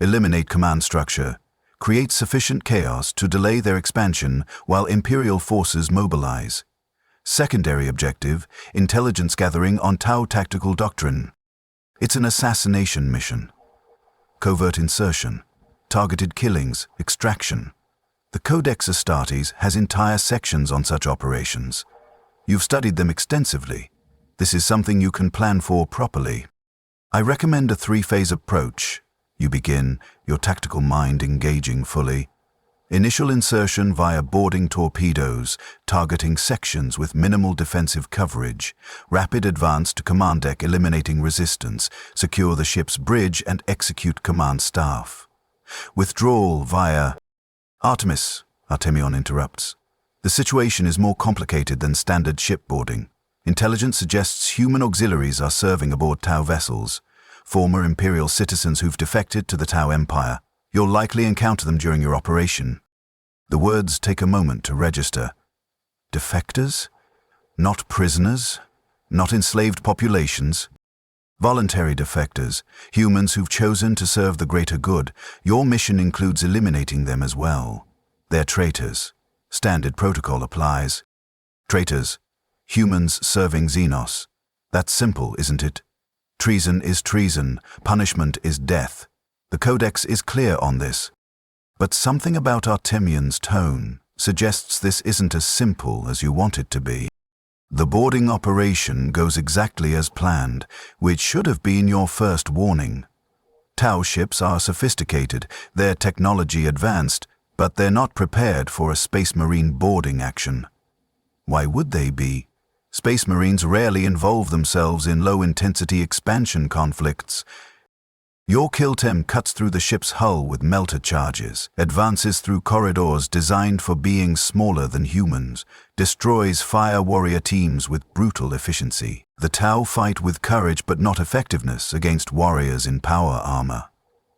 Eliminate command structure. Create sufficient chaos to delay their expansion while Imperial forces mobilize. Secondary objective: intelligence gathering on Tau tactical doctrine. It's an assassination mission. Covert insertion. Targeted killings, extraction. The Codex Astartes has entire sections on such operations. You've studied them extensively. This is something you can plan for properly. I recommend a three-phase approach. You begin, your tactical mind engaging fully. Initial insertion via boarding torpedoes, targeting sections with minimal defensive coverage. Rapid advance to command deck, eliminating resistance. Secure the ship's bridge and execute command staff. Withdrawal via... Artemis, Artemion interrupts. The situation is more complicated than standard shipboarding. Intelligence suggests human auxiliaries are serving aboard Tau vessels. Former Imperial citizens who've defected to the Tau Empire. You'll likely encounter them during your operation. The words take a moment to register. Defectors? Not prisoners? Not enslaved populations? Voluntary defectors, humans who've chosen to serve the greater good. Your mission includes eliminating them as well. They're traitors. Standard protocol applies. Traitors, humans serving Xenos. That's simple, isn't it? Treason is treason, punishment is death. The Codex is clear on this. But something about Artemion's tone suggests this isn't as simple as you want it to be. The boarding operation goes exactly as planned, which should have been your first warning. Tau ships are sophisticated, their technology advanced, but they're not prepared for a Space Marine boarding action. Why would they be? Space Marines rarely involve themselves in low-intensity expansion conflicts. Your Kiltem cuts through the ship's hull with melter charges, advances through corridors designed for beings smaller than humans, destroys fire warrior teams with brutal efficiency. The Tau fight with courage but not effectiveness against warriors in power armor.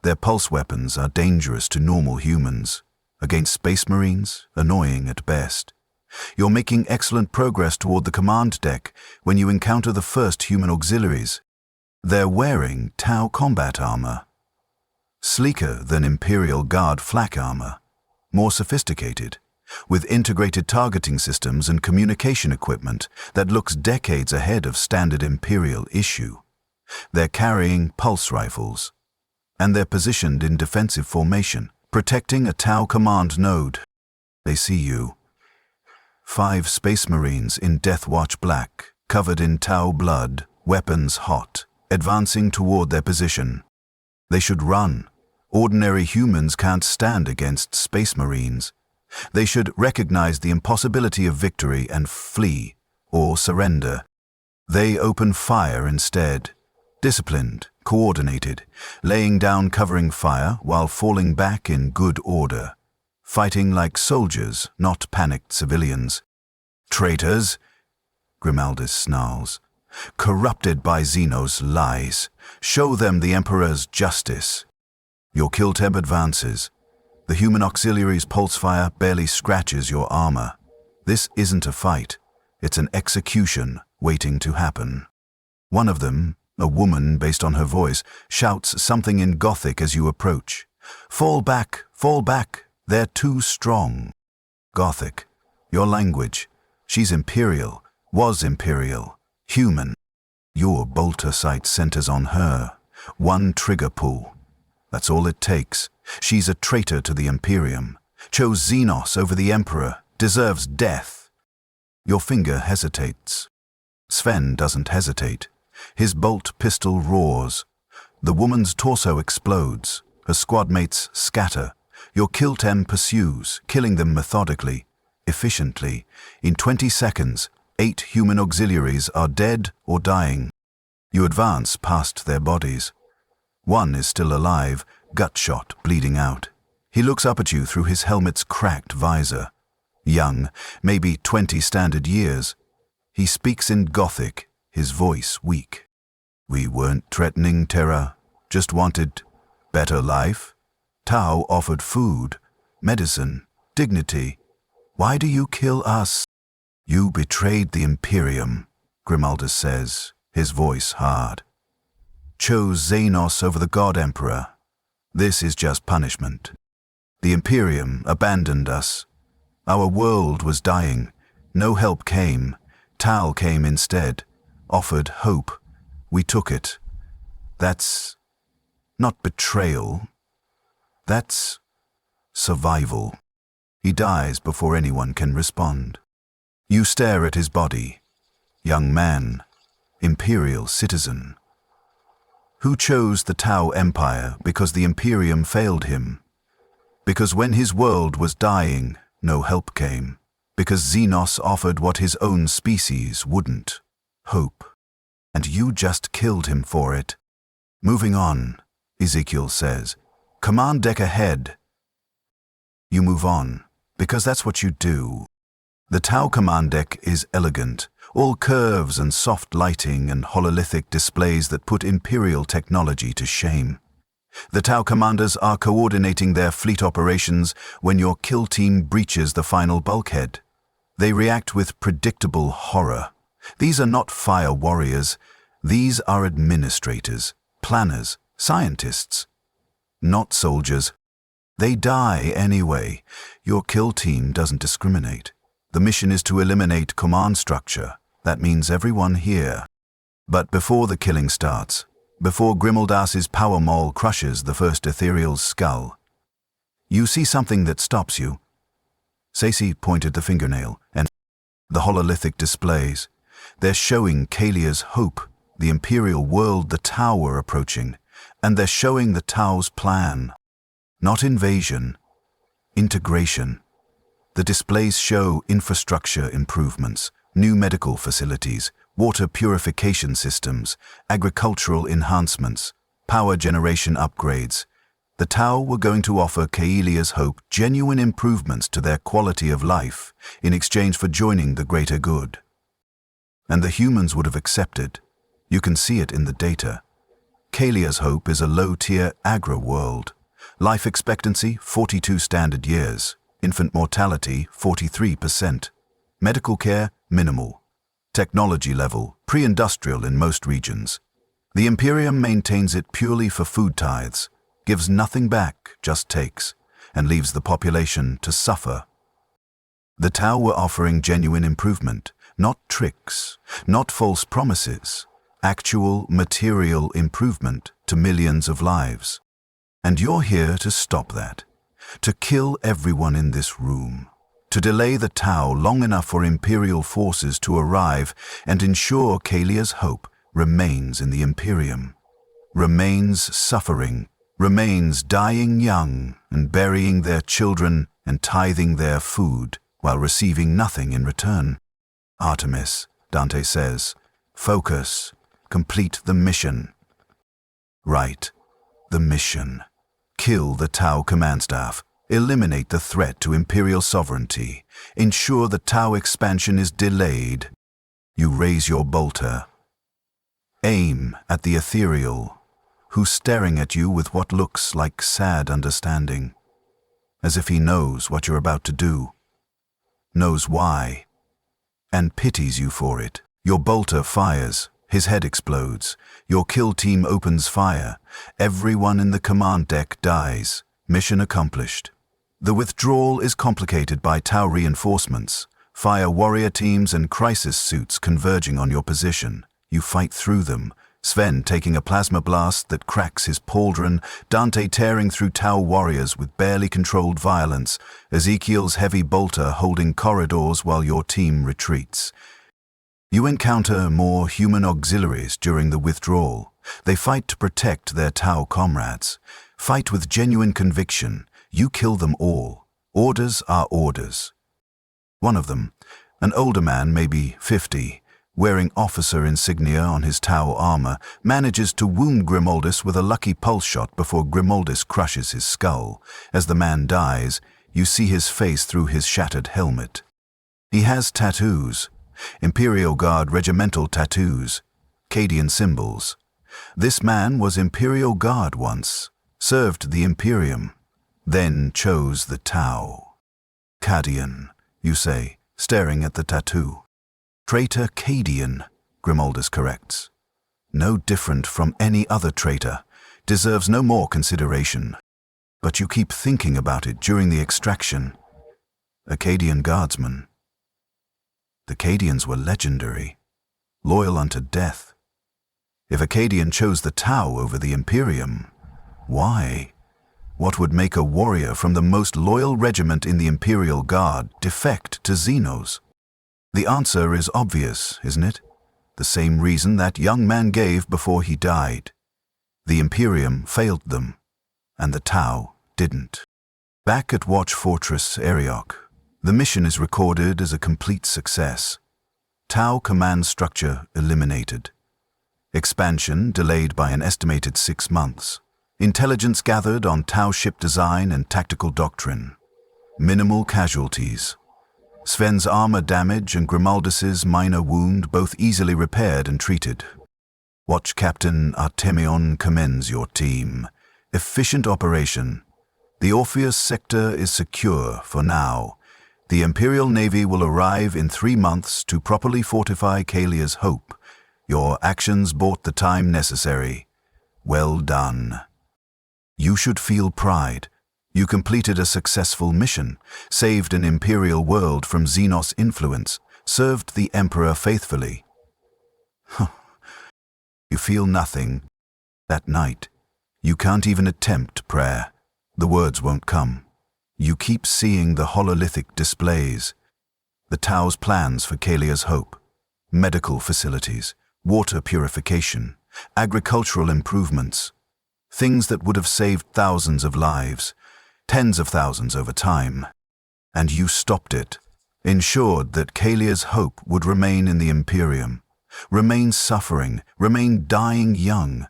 Their pulse weapons are dangerous to normal humans. Against Space Marines, annoying at best. You're making excellent progress toward the command deck when you encounter the first human auxiliaries. They're wearing Tau combat armor. Sleeker than Imperial Guard flak armor. More sophisticated, with integrated targeting systems and communication equipment that looks decades ahead of standard Imperial issue. They're carrying pulse rifles. And they're positioned in defensive formation, protecting a Tau command node. They see you. 5 Space Marines in Deathwatch black, covered in Tau blood, weapons hot, advancing toward their position. They should run. Ordinary humans can't stand against Space Marines. They should recognize the impossibility of victory and flee, or surrender. They open fire instead. Disciplined, coordinated, laying down covering fire while falling back in good order. Fighting like soldiers, not panicked civilians. Traitors, Grimaldus snarls. Corrupted by Xenos' lies. Show them the Emperor's justice. Your Kiltem advances. The human auxiliary's pulse fire barely scratches your armor. This isn't a fight. It's an execution waiting to happen. One of them, a woman based on her voice, shouts something in Gothic as you approach. Fall back, fall back. They're too strong. Gothic, your language. She's Imperial, was Imperial, human. Your bolter sight centers on her. One trigger pull. That's all it takes. She's a traitor to the Imperium. Chose Xenos over the Emperor. Deserves death. Your finger hesitates. Sven doesn't hesitate. His bolt pistol roars. The woman's torso explodes. Her squad mates scatter. Your Kiltem pursues, killing them methodically, efficiently. In 20 seconds, 8 human auxiliaries are dead or dying. You advance past their bodies. One is still alive, gut shot, bleeding out. He looks up at you through his helmet's cracked visor. Young, maybe 20 standard years. He speaks in Gothic, his voice weak. We weren't threatening Terra, just wanted better life. Tau offered food, medicine, dignity. Why do you kill us? You betrayed the Imperium, Grimaldus says, his voice hard. Chose Xenos over the God Emperor. This is just punishment. The Imperium abandoned us. Our world was dying. No help came. Tal came instead, offered hope. We took it. That's not betrayal. That's survival. He dies before anyone can respond. You stare at his body. Young man, Imperial citizen. Who chose the Tau Empire because the Imperium failed him? Because when his world was dying, no help came. Because Xenos offered what his own species wouldn't, hope. And you just killed him for it. Moving on, Ezekiel says. Command deck ahead. You move on, because that's what you do. The Tau command deck is elegant, all curves and soft lighting and hololithic displays that put Imperial technology to shame. The Tau commanders are coordinating their fleet operations when your kill team breaches the final bulkhead. They react with predictable horror. These are not fire warriors. These are administrators, planners, scientists. Not soldiers. They die anyway. Your kill team doesn't discriminate. The mission is to eliminate command structure. That means everyone here. But before the killing starts, before Grimaldas's power maul crushes the first ethereal's skull, you see something that stops you. Sacy pointed the fingernail, and the hololithic displays. They're showing Kalia's hope, the Imperial world the Tau were approaching, and they're showing the Tau's plan. Not invasion, integration. The displays show infrastructure improvements, new medical facilities, water purification systems, agricultural enhancements, power generation upgrades. The Tau were going to offer Kalia's hope genuine improvements to their quality of life in exchange for joining the greater good. And the humans would have accepted. You can see it in the data. Kalia's hope is a low-tier agri-world. Life expectancy, 42 standard years. Infant mortality, 43%. Medical care, minimal. Technology level, pre-industrial in most regions. The Imperium maintains it purely for food tithes, gives nothing back, just takes, and leaves the population to suffer. The Tau were offering genuine improvement, not tricks, not false promises, actual material improvement to millions of lives. And you're here to stop that, to kill everyone in this room, to delay the Tau long enough for Imperial forces to arrive and ensure Kalia's hope remains in the Imperium, remains suffering, remains dying young and burying their children and tithing their food while receiving nothing in return. Artemis, Dante says, focus, complete the mission. Right, the mission. Kill the Tau command staff, eliminate the threat to Imperial sovereignty, ensure the Tau expansion is delayed. You raise your bolter. Aim at the ethereal, who's staring at you with what looks like sad understanding, as if he knows what you're about to do, knows why, and pities you for it. Your bolter fires, his head explodes, your kill team opens fire, everyone in the command deck dies, mission accomplished. The withdrawal is complicated by Tau reinforcements, fire warrior teams and crisis suits converging on your position. You fight through them, Sven taking a plasma blast that cracks his pauldron, Dante tearing through Tau warriors with barely controlled violence, Ezekiel's heavy bolter holding corridors while your team retreats. You encounter more human auxiliaries during the withdrawal. They fight to protect their Tau comrades. Fight with genuine conviction. You kill them all. Orders are orders. One of them, an older man, maybe 50, wearing officer insignia on his Tau armor, manages to wound Grimaldus with a lucky pulse shot before Grimaldus crushes his skull. As the man dies, you see his face through his shattered helmet. He has tattoos, Imperial Guard regimental tattoos, Cadian symbols. This man was Imperial Guard once, served the Imperium, then chose the Tau. Cadian, you say, staring at the tattoo. Traitor Cadian, Grimaldus corrects. No different from any other traitor, deserves no more consideration. But you keep thinking about it during the extraction. Acadian guardsman. The Cadians were legendary, loyal unto death. If Acadian chose the Tau over the Imperium, why? What would make a warrior from the most loyal regiment in the Imperial Guard defect to Xenos? The answer is obvious, isn't it? The same reason that young man gave before he died. The Imperium failed them, and the Tau didn't. Back at Watch Fortress Ariok, the mission is recorded as a complete success. Tau command structure eliminated. Expansion delayed by an estimated 6 months. Intelligence gathered on Tau ship design and tactical doctrine. Minimal casualties. Sven's armor damage and Grimaldus's minor wound both easily repaired and treated. Watch Captain Artemion commends your team. Efficient operation. The Orpheus sector is secure for now. The Imperial Navy will arrive in 3 months to properly fortify Kalia's Hope. Your actions bought the time necessary. Well done. You should feel pride. You completed a successful mission, saved an Imperial world from Xenos influence, served the Emperor faithfully. You feel nothing. That night, you can't even attempt prayer. The words won't come. You keep seeing the hololithic displays, the Tau's plans for Kalia's Hope, medical facilities, water purification, agricultural improvements, things that would have saved thousands of lives, tens of thousands over time. And you stopped it, ensured that Kalia's Hope would remain in the Imperium, remain suffering, remain dying young,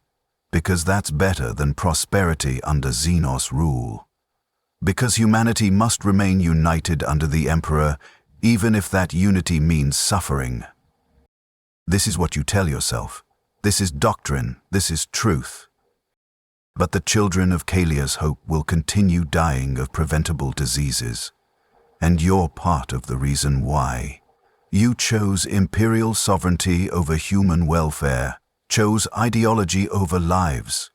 because that's better than prosperity under Xenos rule. Because humanity must remain united under the Emperor, even if that unity means suffering. This is what you tell yourself. This is doctrine. This is truth. But the children of Kalia's Hope will continue dying of preventable diseases. And you're part of the reason why. You chose imperial sovereignty over human welfare, chose ideology over lives.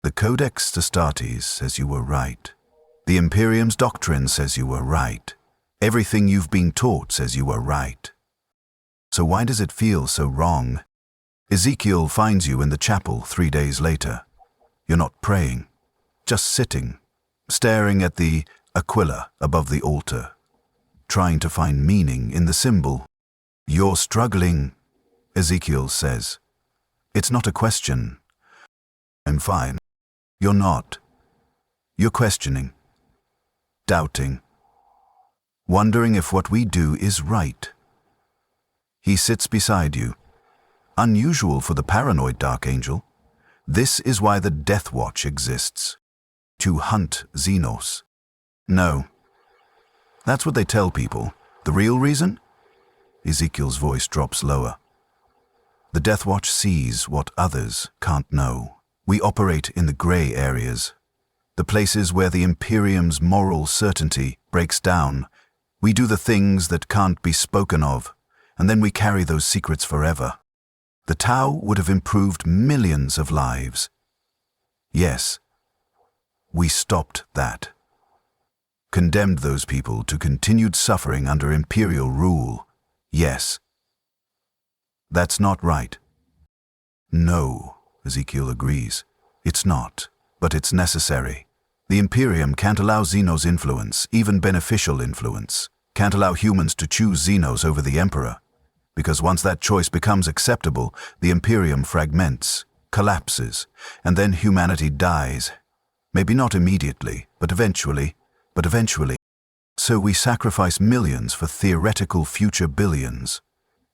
The Codex Astartes says you were right. The Imperium's doctrine says you were right. Everything you've been taught says you were right. So why does it feel so wrong? Ezekiel finds you in the chapel 3 days later. You're not praying, just sitting, staring at the aquila above the altar, trying to find meaning in the symbol. You're struggling, Ezekiel says. It's not a question. I'm fine. You're not. You're questioning, doubting, wondering if what we do is right. He sits beside you. Unusual for the paranoid Dark Angel. This is why the Deathwatch exists. To hunt Xenos. No. That's what they tell people. The real reason? Ezekiel's voice drops lower. The Deathwatch sees what others can't know. We operate in the gray areas. The places where the Imperium's moral certainty breaks down. We do the things that can't be spoken of, and then we carry those secrets forever. The Tau would have improved millions of lives. Yes, we stopped that. Condemned those people to continued suffering under Imperial rule. Yes. That's not right. No, Ezekiel agrees. It's not, but it's necessary. The Imperium can't allow Xenos influence, even beneficial influence. Can't allow humans to choose Xenos over the Emperor. Because once that choice becomes acceptable, the Imperium fragments, collapses, and then humanity dies. Maybe not immediately, but eventually. So we sacrifice millions for theoretical future billions.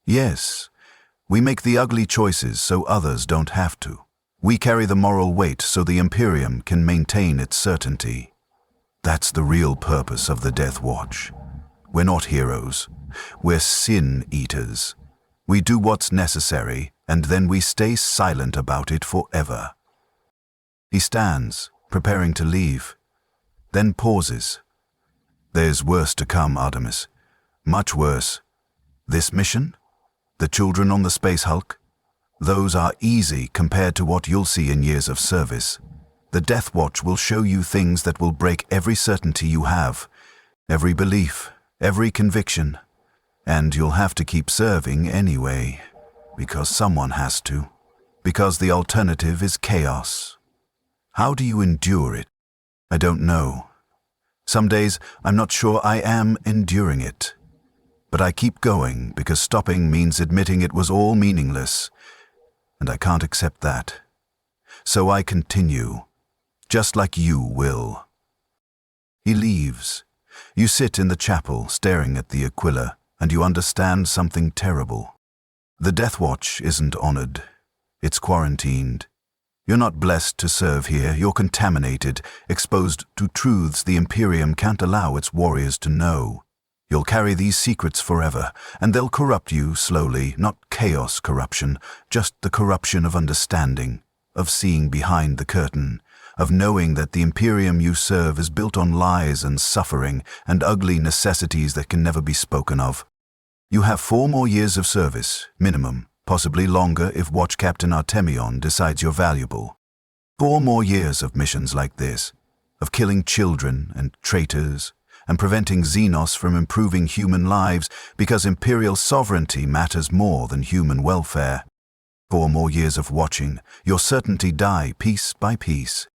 Yes, we make the ugly choices so others don't have to. We carry the moral weight so the Imperium can maintain its certainty. That's the real purpose of the Deathwatch. We're not heroes. We're sin-eaters. We do what's necessary, and then we stay silent about it forever. He stands, preparing to leave, then pauses. There's worse to come, Artemis. Much worse. This mission? The children on the Space Hulk? Those are easy compared to what you'll see in years of service. The Deathwatch will show you things that will break every certainty you have, every belief, every conviction. And you'll have to keep serving anyway, because someone has to. Because the alternative is chaos. How do you endure it? I don't know. Some days I'm not sure I am enduring it. But I keep going because stopping means admitting it was all meaningless, and I can't accept that. So I continue, just like you will. He leaves. You sit in the chapel staring at the Aquila, and you understand something terrible. The Deathwatch isn't honored. It's quarantined. You're not blessed to serve here. You're contaminated, exposed to truths the Imperium can't allow its warriors to know. You'll carry these secrets forever, and they'll corrupt you slowly, not chaos corruption, just the corruption of understanding, of seeing behind the curtain, of knowing that the Imperium you serve is built on lies and suffering and ugly necessities that can never be spoken of. You have 4 more years of service, minimum, possibly longer if Watch Captain Artemion decides you're valuable. 4 more years of missions like this, of killing children and traitors, and preventing Xenos from improving human lives because Imperial sovereignty matters more than human welfare. 4 more years of watching your certainty die piece by piece.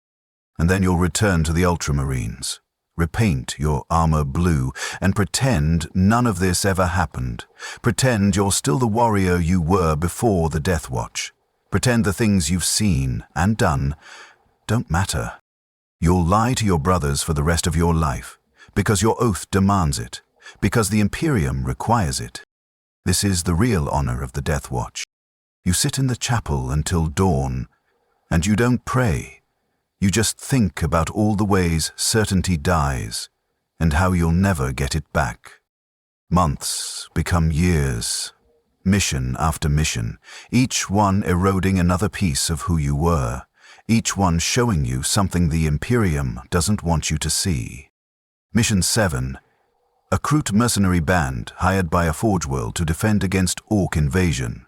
And then you'll return to the Ultramarines, repaint your armor blue, and pretend none of this ever happened. Pretend you're still the warrior you were before the Deathwatch. Pretend the things you've seen and done don't matter. You'll lie to your brothers for the rest of your life, because your oath demands it, because the Imperium requires it. This is the real honor of the Deathwatch. You sit in the chapel until dawn, and you don't pray. You just think about all the ways certainty dies, and how you'll never get it back. Months become years, mission after mission, each one eroding another piece of who you were, each one showing you something the Imperium doesn't want you to see. Mission 7. A Kroot mercenary band hired by a Forge World to defend against Orc invasion.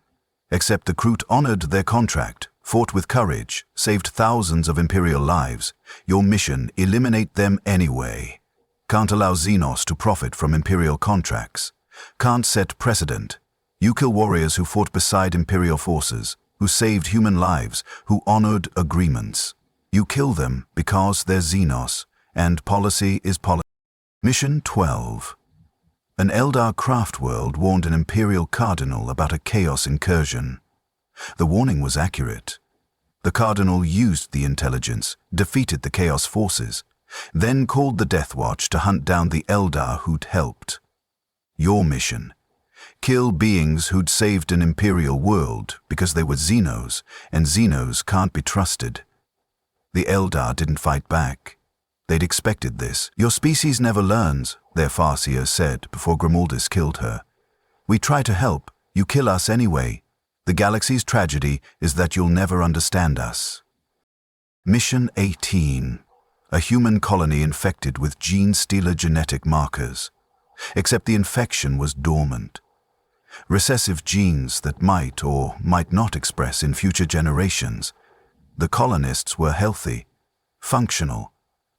Except the Kroot honored their contract, fought with courage, saved thousands of Imperial lives. Your mission: eliminate them anyway. Can't allow Xenos to profit from Imperial contracts. Can't set precedent. You kill warriors who fought beside Imperial forces, who saved human lives, who honored agreements. You kill them because they're Xenos, and policy is policy. Mission 12. An Eldar craft world warned an Imperial Cardinal about a Chaos incursion. The warning was accurate. The Cardinal used the intelligence, defeated the Chaos forces, then called the Deathwatch to hunt down the Eldar who'd helped. Your mission: kill beings who'd saved an Imperial world because they were Xenos, and Xenos can't be trusted. The Eldar didn't fight back. They'd expected this. Your species never learns, their Farseer said before Grimaldis killed her. We try to help, you kill us anyway. The galaxy's tragedy is that you'll never understand us. Mission 18. A human colony infected with gene-stealer genetic markers. Except the infection was dormant. Recessive genes that might or might not express in future generations. The colonists were healthy, functional,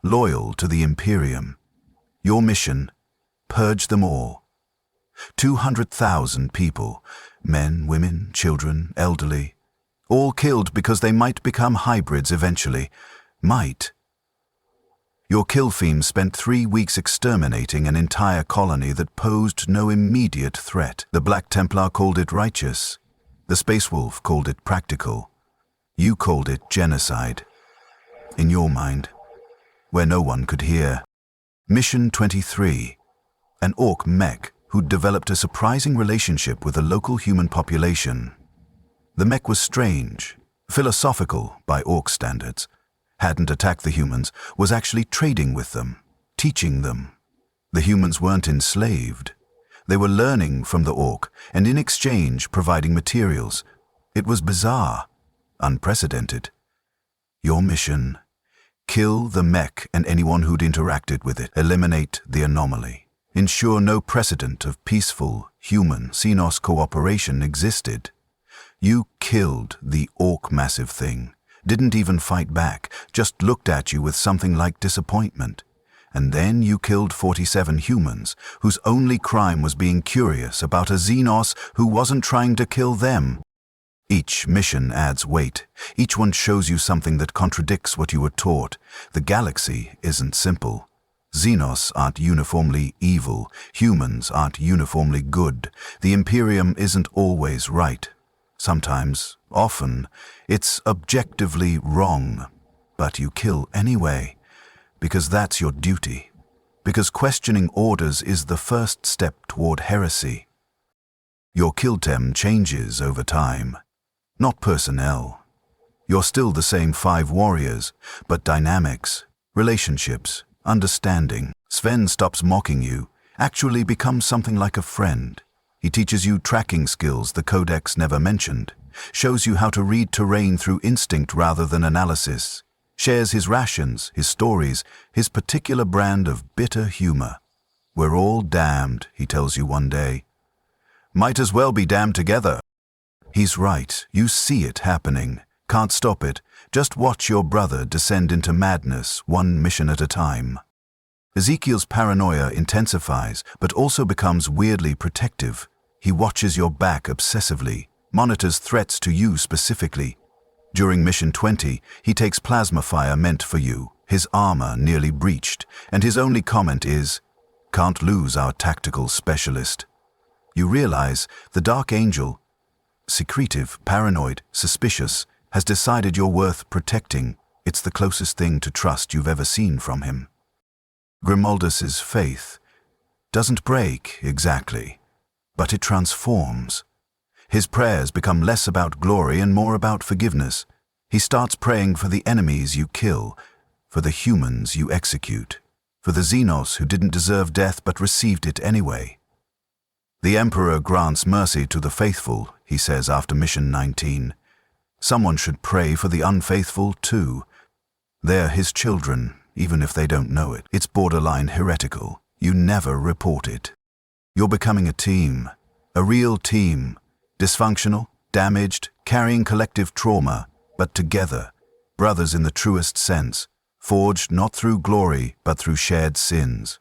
loyal to the Imperium. Your mission: purge them all. 200,000 people, men, women, children, elderly, all killed because they might become hybrids eventually. Might. Your kill fiends spent 3 weeks exterminating an entire colony that posed no immediate threat. The Black Templar called it righteous. The Space Wolf called it practical. You called it genocide. In your mind, where no one could hear. Mission 23. An Orc mech who'd developed a surprising relationship with the local human population. The mech was strange, philosophical by Orc standards, hadn't attacked the humans, was actually trading with them, teaching them. The humans weren't enslaved. They were learning from the Orc, and in exchange providing materials. It was bizarre, unprecedented. Your mission: kill the mech and anyone who'd interacted with it. Eliminate the anomaly. ensure no precedent of peaceful, human Xenos cooperation existed. You killed the orc massive thing, didn't even fight back, just looked at you with something like disappointment. And then you killed 47 humans, whose only crime was being curious about a Xenos who wasn't trying to kill them. Each mission adds weight. Each one shows you something that contradicts what you were taught. The galaxy isn't simple. Xenos aren't uniformly evil. Humans aren't uniformly good. The Imperium isn't always right. Sometimes, often, it's objectively wrong. But you kill anyway, because that's your duty. Because questioning orders is the first step toward heresy. Your kill tem changes over time. Not personnel. You're still the same 5 warriors, but dynamics, relationships, understanding. Sven stops mocking you, actually becomes something like a friend. He teaches you tracking skills the Codex never mentioned, shows you how to read terrain through instinct rather than analysis, shares his rations, his stories, his particular brand of bitter humor. We're all damned, he tells you one day. Might as well be damned together. He's right, you see it happening. Can't stop it, just watch your brother descend into madness, one mission at a time. Ezekiel's paranoia intensifies, but also becomes weirdly protective. He watches your back obsessively, monitors threats to you specifically. During Mission 20, he takes plasma fire meant for you, his armor nearly breached, and his only comment is, "Can't lose our tactical specialist." You realize the Dark Angel, secretive, paranoid, suspicious, has decided you're worth protecting. It's the closest thing to trust you've ever seen from him. Grimaldus's faith doesn't break exactly, but it transforms. His prayers become less about glory and more about forgiveness. He starts praying for the enemies you kill, for the humans you execute, for the Xenos who didn't deserve death but received it anyway. The Emperor grants mercy to the faithful, he says after Mission 19. Someone should pray for the unfaithful too. They're his children, even if they don't know it. It's borderline heretical. You never report it. You're becoming a team, a real team, dysfunctional, damaged, carrying collective trauma, but together, brothers in the truest sense, forged not through glory, but through shared sins.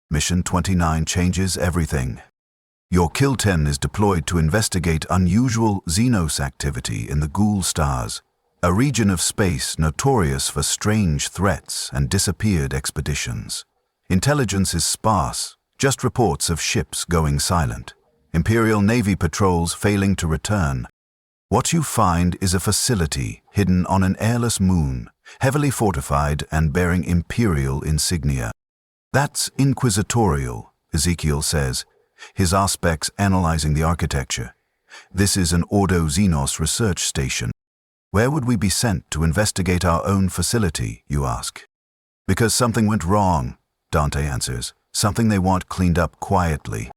Mission 29 changes everything. Your Kill 10 is deployed to investigate unusual Xenos activity in the Ghoul Stars, a region of space notorious for strange threats and disappeared expeditions. Intelligence is sparse, just reports of ships going silent, Imperial Navy patrols failing to return. What you find is a facility hidden on an airless moon, heavily fortified and bearing Imperial insignia. That's inquisitorial, Ezekiel says, his aspects analyzing the architecture. This is an Ordo Xenos research station. Where would we be sent to investigate our own facility, you ask? Because something went wrong, Dante answers, something they want cleaned up quietly.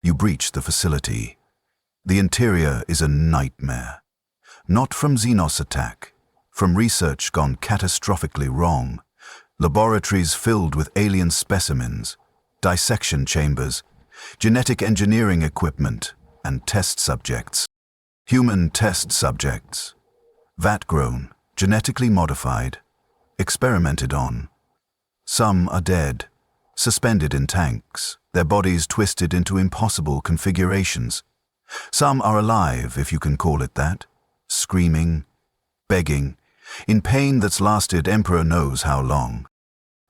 You breach the facility. The interior is a nightmare. Not from Xenos attack, from research gone catastrophically wrong. Laboratories filled with alien specimens, dissection chambers, genetic engineering equipment, and test subjects. Human test subjects. Vat-grown, genetically modified, experimented on. Some are dead, suspended in tanks, their bodies twisted into impossible configurations. Some are alive, if you can call it that, screaming, begging, in pain that's lasted Emperor knows how long.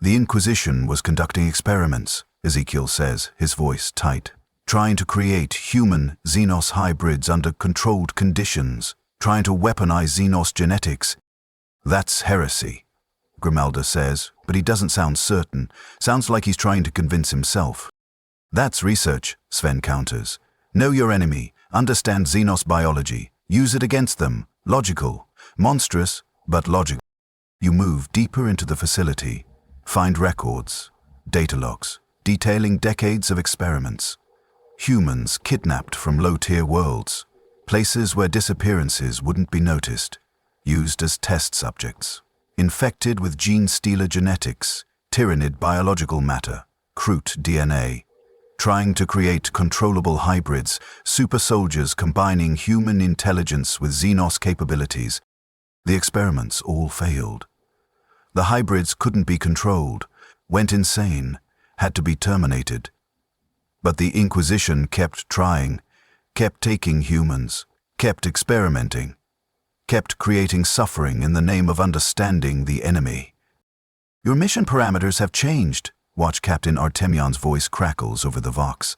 The Inquisition was conducting experiments, Ezekiel says, his voice tight, trying to create human Xenos hybrids under controlled conditions, trying to weaponize Xenos genetics. That's heresy, Grimaldus says, but he doesn't sound certain. Sounds like he's trying to convince himself. That's research, Sven counters. Know your enemy, understand Xenos biology, use it against them. Logical, monstrous, but logical. You move deeper into the facility, find records, data logs, detailing decades of experiments. Humans kidnapped from low-tier worlds, places where disappearances wouldn't be noticed, used as test subjects, infected with gene-stealer genetics, tyrannid biological matter, Kroot DNA. trying to create controllable hybrids, super soldiers combining human intelligence with Xenos capabilities. The experiments all failed. The hybrids couldn't be controlled, went insane, had to be terminated. But the Inquisition kept trying, kept taking humans, kept experimenting, kept creating suffering in the name of understanding the enemy. Your mission parameters have changed, Watch Captain Artemion's voice crackles over the Vox.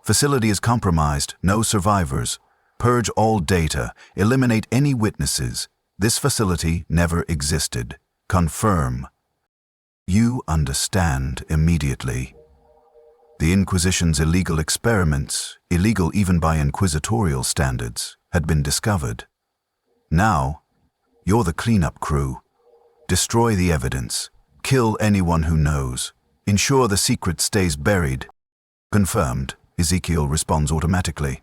Facility is compromised, no survivors. Purge all data, eliminate any witnesses. This facility never existed. Confirm. You understand immediately. The Inquisition's illegal experiments, illegal even by inquisitorial standards, had been discovered. Now, you're the cleanup crew. Destroy the evidence. Kill anyone who knows. Ensure the secret stays buried. Confirmed, Ezekiel responds automatically.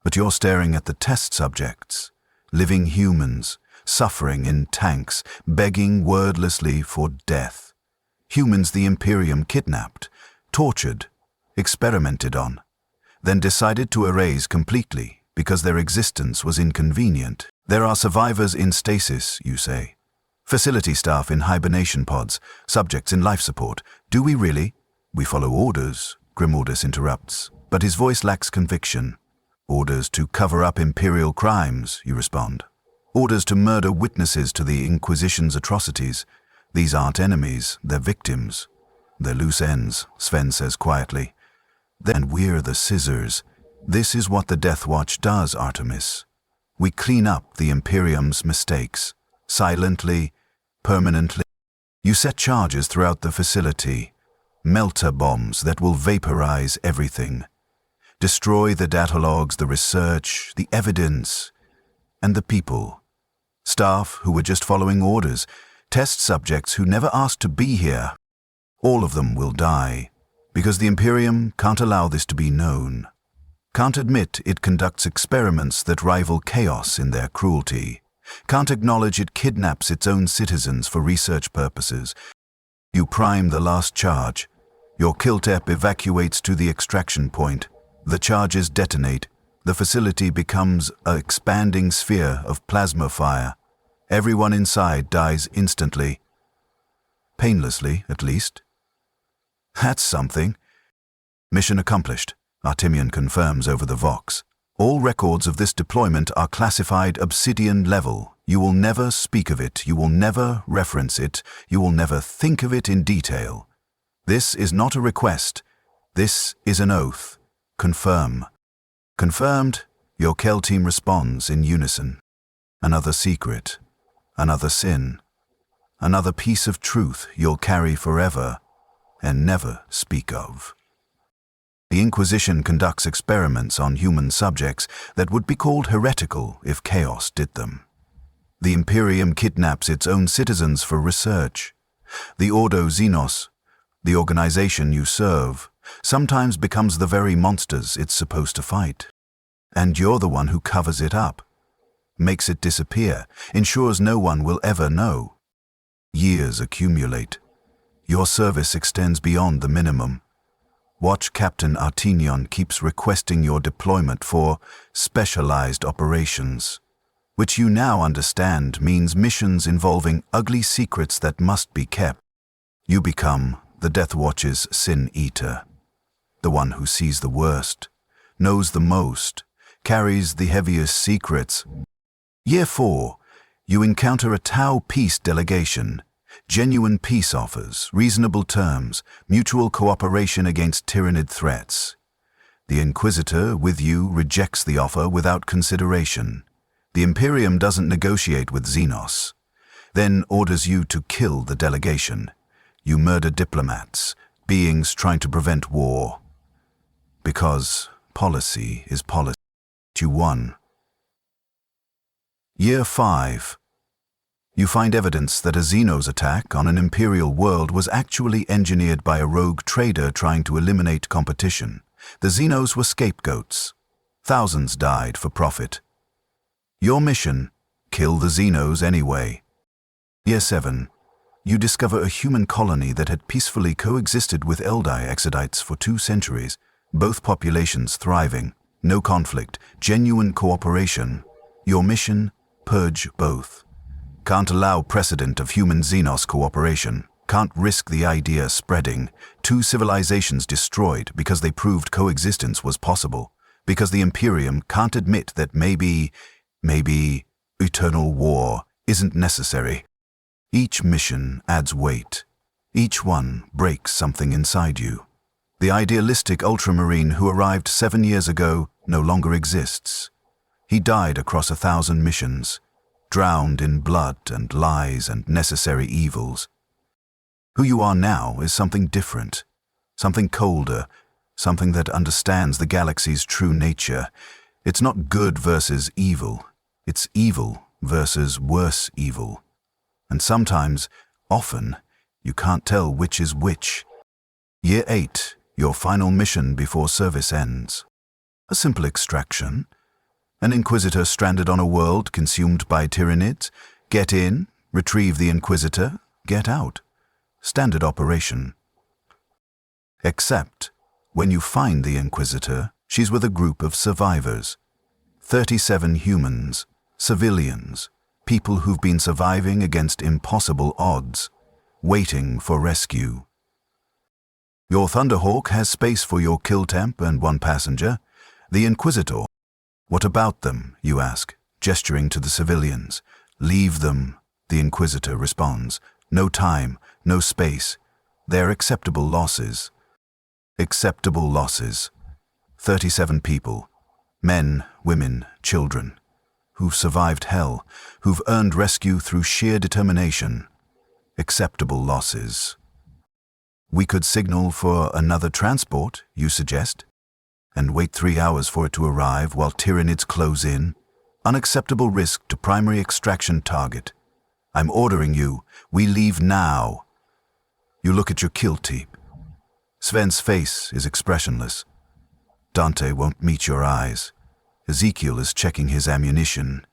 But you're staring at the test subjects, living humans, suffering in tanks, begging wordlessly for death. Humans the Imperium kidnapped, tortured, experimented on, then decided to erase completely because their existence was inconvenient. There are survivors in stasis, you say. Facility staff in hibernation pods, subjects in life support. Do we really? We follow orders, Grimordus interrupts, but his voice lacks conviction. Orders to cover up Imperial crimes, you respond. Orders to murder witnesses to the Inquisition's atrocities. These aren't enemies, they're victims. They're loose ends, Sven says quietly. Then we're the scissors. This is what the Deathwatch does, Artemis. We clean up the Imperium's mistakes. Silently, permanently. You set charges throughout the facility. Melter bombs that will vaporize everything. Destroy the data logs, the research, the evidence, and the people. Staff who were just following orders. Test subjects who never asked to be here. All of them will die, because the Imperium can't allow this to be known. Can't admit it conducts experiments that rival chaos in their cruelty. Can't acknowledge it kidnaps its own citizens for research purposes. You prime the last charge. Your Kiltep evacuates to the extraction point. The charges detonate. The facility becomes an expanding sphere of plasma fire. Everyone inside dies instantly. Painlessly, at least. That's something. Mission accomplished, Artemion confirms over the Vox. All records of this deployment are classified Obsidian level. You will never speak of it, you will never reference it, you will never think of it in detail. This is not a request. This is an oath. Confirm. Confirmed, your Kel team responds in unison. Another secret. Another sin. Another piece of truth you'll carry forever and never speak of. The Inquisition conducts experiments on human subjects that would be called heretical if chaos did them. The Imperium kidnaps its own citizens for research. The Ordo Xenos, the organization you serve, sometimes becomes the very monsters it's supposed to fight. And you're the one who covers it up, makes it disappear, ensures no one will ever know. Years accumulate. Your service extends beyond the minimum. Watch Captain Artemion keeps requesting your deployment for specialized operations, which you now understand means missions involving ugly secrets that must be kept. You become the Deathwatch's Sin Eater, the one who sees the worst, knows the most, carries the heaviest secrets. Year 4, you encounter a Tau peace delegation. Genuine peace offers, reasonable terms, mutual cooperation against tyrannid threats. The Inquisitor, with you, rejects the offer without consideration. The Imperium doesn't negotiate with Xenos, then orders you to kill the delegation. You murder diplomats, beings trying to prevent war. Because policy is policy. You won. Year 5. You find evidence that a Xenos attack on an Imperial world was actually engineered by a rogue trader trying to eliminate competition. The Xenos were scapegoats. Thousands died for profit. Your mission, kill the Xenos anyway. Year 7. You discover a human colony that had peacefully coexisted with Eldai Exodites for 2 centuries, both populations thriving, no conflict, genuine cooperation. Your mission? Purge both. Can't allow precedent of human-Xenos cooperation. Can't risk the idea spreading. 2 civilizations destroyed because they proved coexistence was possible. Because the Imperium can't admit that maybe eternal war isn't necessary. Each mission adds weight. Each one breaks something inside you. The idealistic ultramarine who arrived 7 years ago no longer exists. He died across 1,000 missions, drowned in blood and lies and necessary evils. Who you are now is something different, something colder, something that understands the galaxy's true nature. It's not good versus evil. It's evil versus worse evil. And sometimes, often, you can't tell which is which. Year 8, your final mission before service ends. A simple extraction. An Inquisitor stranded on a world consumed by Tyranids. Get in, retrieve the Inquisitor, get out. Standard operation. Except, when you find the Inquisitor, she's with a group of survivors. 37 humans, civilians, people who've been surviving against impossible odds, waiting for rescue. Your Thunderhawk has space for your kill temp and 1 passenger. The Inquisitor. What about them, you ask, gesturing to the civilians. Leave them, the Inquisitor responds. No time, no space. They're acceptable losses. Acceptable losses. 37 people. Men, women, children. Who've survived hell, who've earned rescue through sheer determination. Acceptable losses. We could signal for another transport, you suggest, and wait 3 hours for it to arrive while Tyranids close in. Unacceptable risk to primary extraction target. I'm ordering you, we leave now. You look at your kill team. Sven's face is expressionless. Dante won't meet your eyes. Ezekiel is checking his ammunition.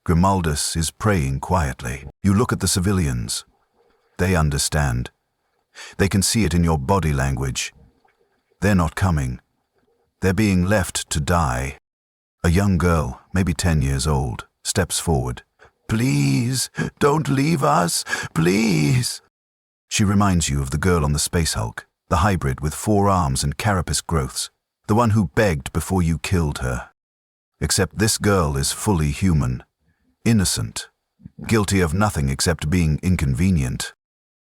Grimaldus is praying quietly. You look at the civilians. They understand. They can see it in your body language. They're not coming. They're being left to die. A young girl, maybe 10 years old, steps forward. Please, don't leave us, please. She reminds you of the girl on the Space Hulk, the hybrid with 4 arms and carapace growths, the one who begged before you killed her. Except this girl is fully human, innocent, guilty of nothing except being inconvenient.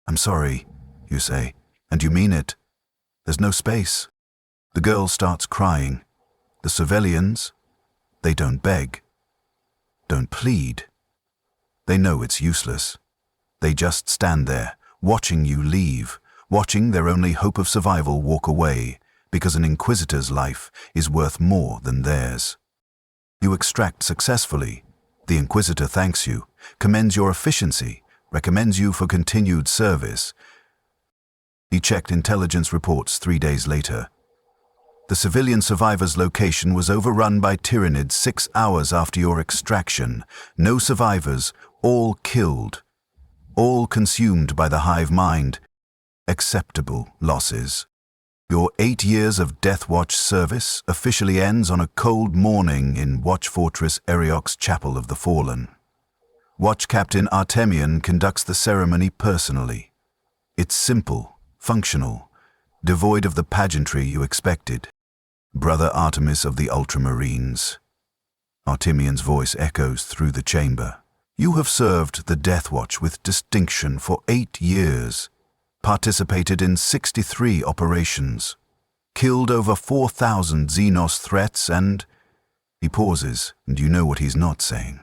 I'm sorry, you say, and you mean it. There's no space. The girl starts crying. The civilians, they don't beg, don't plead. They know it's useless. They just stand there, watching you leave, watching their only hope of survival walk away, because an Inquisitor's life is worth more than theirs. You extract successfully. The Inquisitor thanks you, commends your efficiency, recommends you for continued service. He checked intelligence reports 3 days later. The civilian survivor's location was overrun by Tyranids 6 hours after your extraction. No survivors, all killed. All consumed by the hive mind. Acceptable losses. Your 8 years of Deathwatch service officially ends on a cold morning in Watch Fortress Eriok's Chapel of the Fallen. Watch Captain Artemian conducts the ceremony personally. It's simple, functional, devoid of the pageantry you expected. Brother Artemis of the Ultramarines. Artemian's voice echoes through the chamber. You have served the Deathwatch with distinction for 8 years. Participated in 63 operations, killed over 4,000 Xenos threats and... He pauses, and you know what he's not saying.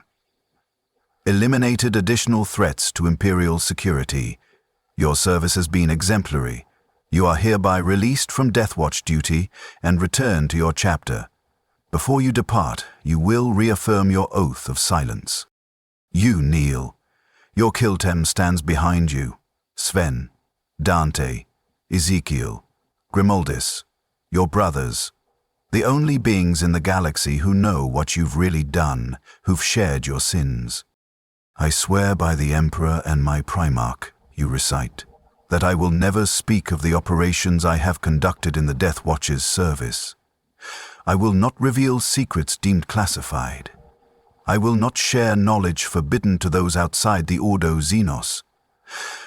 Eliminated additional threats to Imperial security. Your service has been exemplary. You are hereby released from Deathwatch duty and return to your chapter. Before you depart, you will reaffirm your oath of silence. You kneel. Your Kiltem stands behind you. Sven, Dante, Ezekiel, Grimaldus, your brothers, the only beings in the galaxy who know what you've really done, who've shared your sins. I swear by the Emperor and my Primarch, you recite, that I will never speak of the operations I have conducted in the Deathwatch's service. I will not reveal secrets deemed classified. I will not share knowledge forbidden to those outside the Ordo Xenos.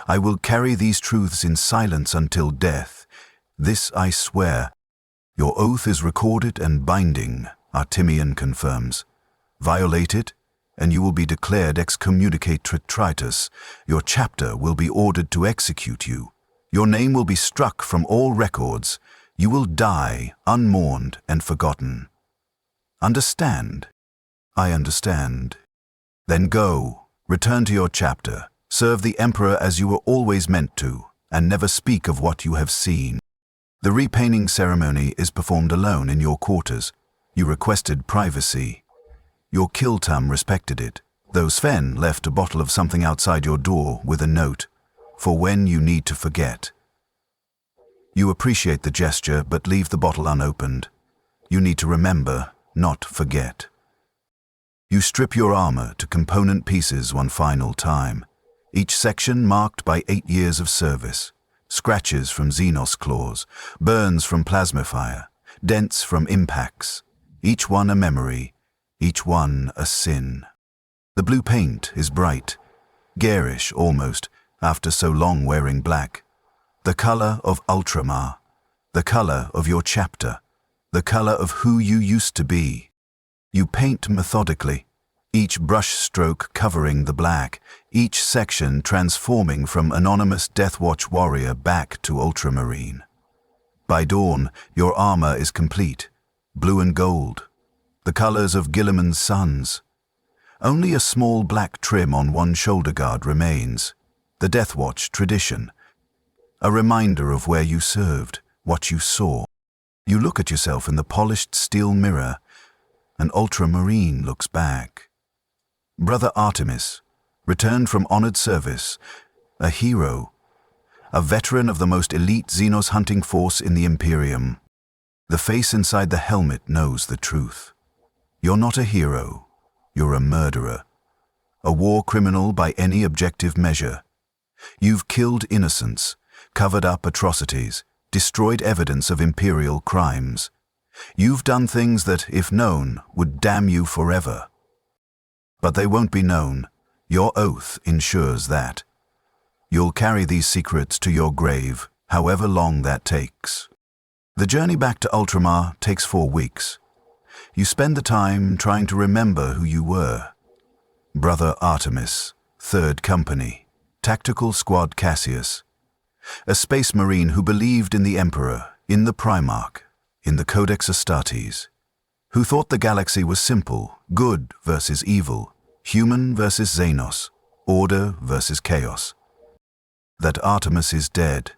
I will carry these truths in silence until death. This I swear. Your oath is recorded and binding, Artemian confirms. Violate it, and you will be declared excommunicatrix. Your chapter will be ordered to execute you. Your name will be struck from all records. You will die, unmourned and forgotten. Understand? I understand. Then go, return to your chapter, serve the Emperor as you were always meant to, and never speak of what you have seen. The repainting ceremony is performed alone in your quarters. You requested privacy. Your Kiltam respected it, though Sven left a bottle of something outside your door with a note, for when you need to forget. You appreciate the gesture, but leave the bottle unopened. You need to remember, not forget. You strip your armor to component pieces one final time, each section marked by 8 years of service. Scratches from Xenos claws, burns from plasma fire, dents from impacts, each one a memory, each one a sin. The blue paint is bright, garish almost, after so long wearing black. The color of Ultramar, the color of your chapter, the color of who you used to be. You paint methodically, each brush stroke covering the black, each section transforming from anonymous Deathwatch warrior back to Ultramarine. By dawn, your armor is complete, blue and gold, the colors of Gilliman's sons. Only a small black trim on one shoulder guard remains, the Deathwatch tradition, a reminder of where you served, what you saw. You look at yourself in the polished steel mirror. An Ultramarine looks back. Brother Artemis, returned from honored service, a hero, a veteran of the most elite Xenos hunting force in the Imperium. The face inside the helmet knows the truth. You're not a hero, you're a murderer, a war criminal by any objective measure. You've killed innocents, covered up atrocities, destroyed evidence of Imperial crimes. You've done things that, if known, would damn you forever. But they won't be known. Your oath ensures that. You'll carry these secrets to your grave, however long that takes. The journey back to Ultramar takes 4 weeks. You spend the time trying to remember who you were. Brother Artemis, 3rd Company, Tactical Squad Cassius. A space marine who believed in the Emperor, in the Primarch, in the Codex Astartes. Who thought the galaxy was simple, good versus evil, human versus Xenos, order versus chaos. That Artemis is dead,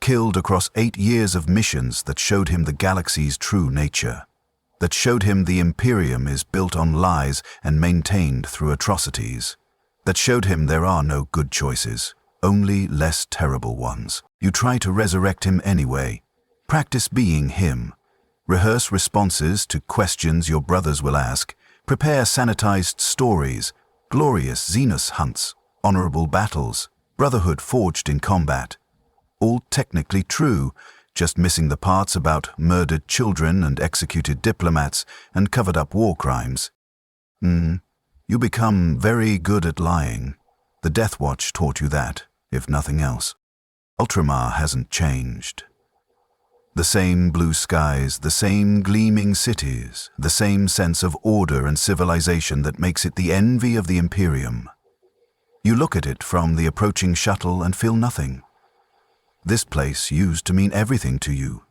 killed across 8 years of missions that showed him the galaxy's true nature, that showed him the Imperium is built on lies and maintained through atrocities, that showed him there are no good choices, only less terrible ones. You try to resurrect him anyway, practice being him, rehearse responses to questions your brothers will ask, prepare sanitized stories, glorious Xenos hunts, honorable battles, brotherhood forged in combat. All technically true, just missing the parts about murdered children and executed diplomats and covered-up war crimes. You become very good at lying. The Deathwatch taught you that, if nothing else. Ultramar hasn't changed. The same blue skies, the same gleaming cities, the same sense of order and civilization that makes it the envy of the Imperium. You look at it from the approaching shuttle and feel nothing. This place used to mean everything to you.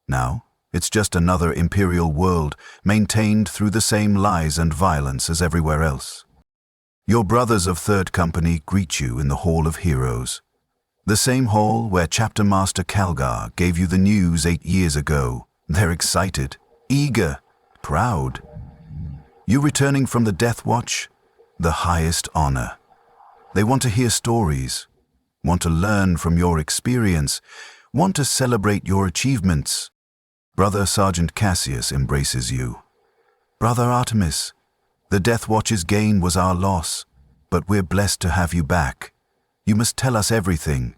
Now, it's just another Imperial world maintained through the same lies and violence as everywhere else. Your brothers of 3rd Company greet you in the Hall of Heroes. The same hall where Chapter Master Calgar gave you the news 8 years ago. They're excited, eager, proud. You returning from the Deathwatch? The highest honor. They want to hear stories, want to learn from your experience, want to celebrate your achievements. Brother Sergeant Cassius embraces you. Brother Artemis, the Deathwatch's gain was our loss, but we're blessed to have you back. You must tell us everything.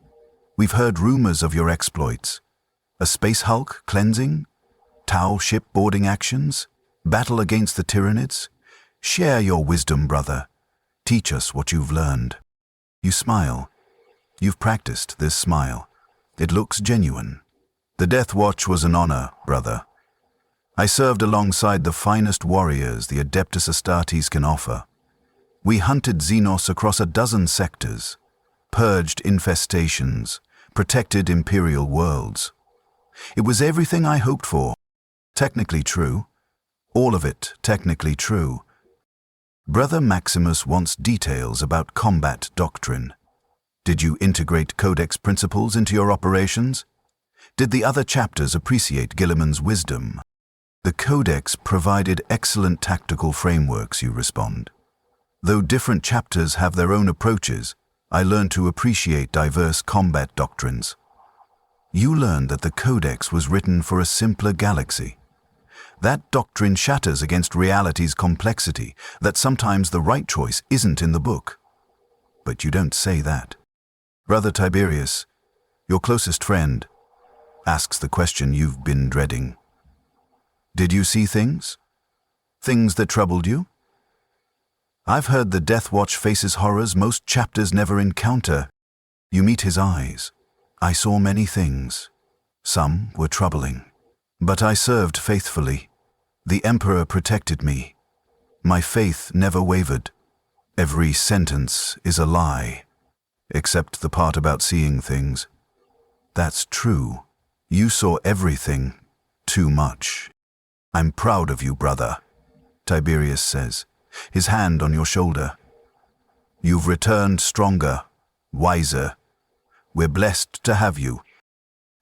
We've heard rumors of your exploits. A space hulk cleansing? Tau ship boarding actions? Battle against the Tyranids? Share your wisdom, brother. Teach us what you've learned. You smile. You've practiced this smile. It looks genuine. The Deathwatch was an honor, brother. I served alongside the finest warriors the Adeptus Astartes can offer. We hunted Xenos across a dozen sectors, purged infestations, protected Imperial worlds. It was everything I hoped for. Technically true. All of it technically true. Brother Maximus wants details about combat doctrine. Did you integrate Codex principles into your operations? Did the other chapters appreciate Guilliman's wisdom? The Codex provided excellent tactical frameworks, you respond. Though different chapters have their own approaches, I learned to appreciate diverse combat doctrines. You learned that the Codex was written for a simpler galaxy. That doctrine shatters against reality's complexity, that sometimes the right choice isn't in the book. But you don't say that. Brother Tiberius, your closest friend, asks the question you've been dreading. Did you see things? Things that troubled you? I've heard the Deathwatch faces horrors most chapters never encounter. You meet his eyes. I saw many things. Some were troubling. But I served faithfully. The Emperor protected me. My faith never wavered. Every sentence is a lie, except the part about seeing things. That's true. You saw everything. Too much. I'm proud of you, brother, Tiberius says, his hand on your shoulder. You've returned stronger, wiser. We're blessed to have you.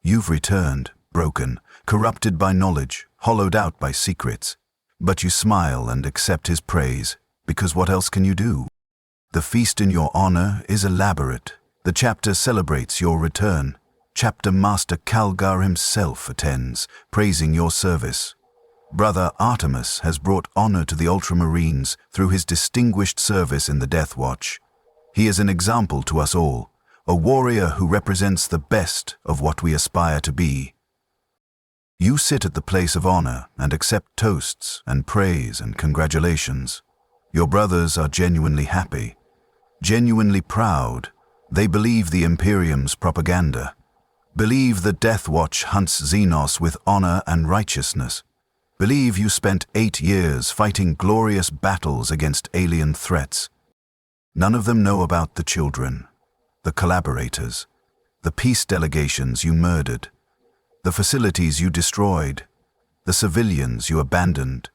You've returned, broken, corrupted by knowledge, hollowed out by secrets. But you smile and accept his praise, because what else can you do? The feast in your honor is elaborate. The chapter celebrates your return. Chapter Master Calgar himself attends, praising your service. Brother Artemis has brought honor to the Ultramarines through his distinguished service in the Deathwatch. He is an example to us all, a warrior who represents the best of what we aspire to be. You sit at the place of honor and accept toasts and praise and congratulations. Your brothers are genuinely happy, genuinely proud. They believe the Imperium's propaganda, believe the Deathwatch hunts Xenos with honor and righteousness, believe you spent 8 years fighting glorious battles against alien threats. None of them know about the children, the collaborators, the peace delegations you murdered, the facilities you destroyed, the civilians you abandoned,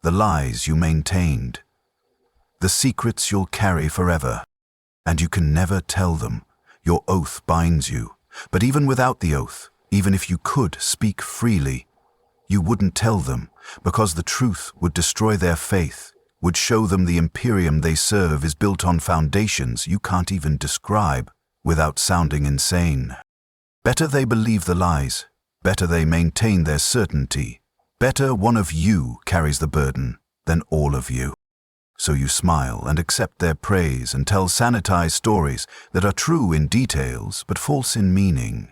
the lies you maintained, the secrets you'll carry forever, and you can never tell them. Your oath binds you. But even without the oath, even if you could speak freely, you wouldn't tell them, because the truth would destroy their faith, would show them the Imperium they serve is built on foundations you can't even describe without sounding insane. Better they believe the lies. Better they maintain their certainty. Better one of you carries the burden than all of you. So you smile and accept their praise and tell sanitized stories that are true in details but false in meaning.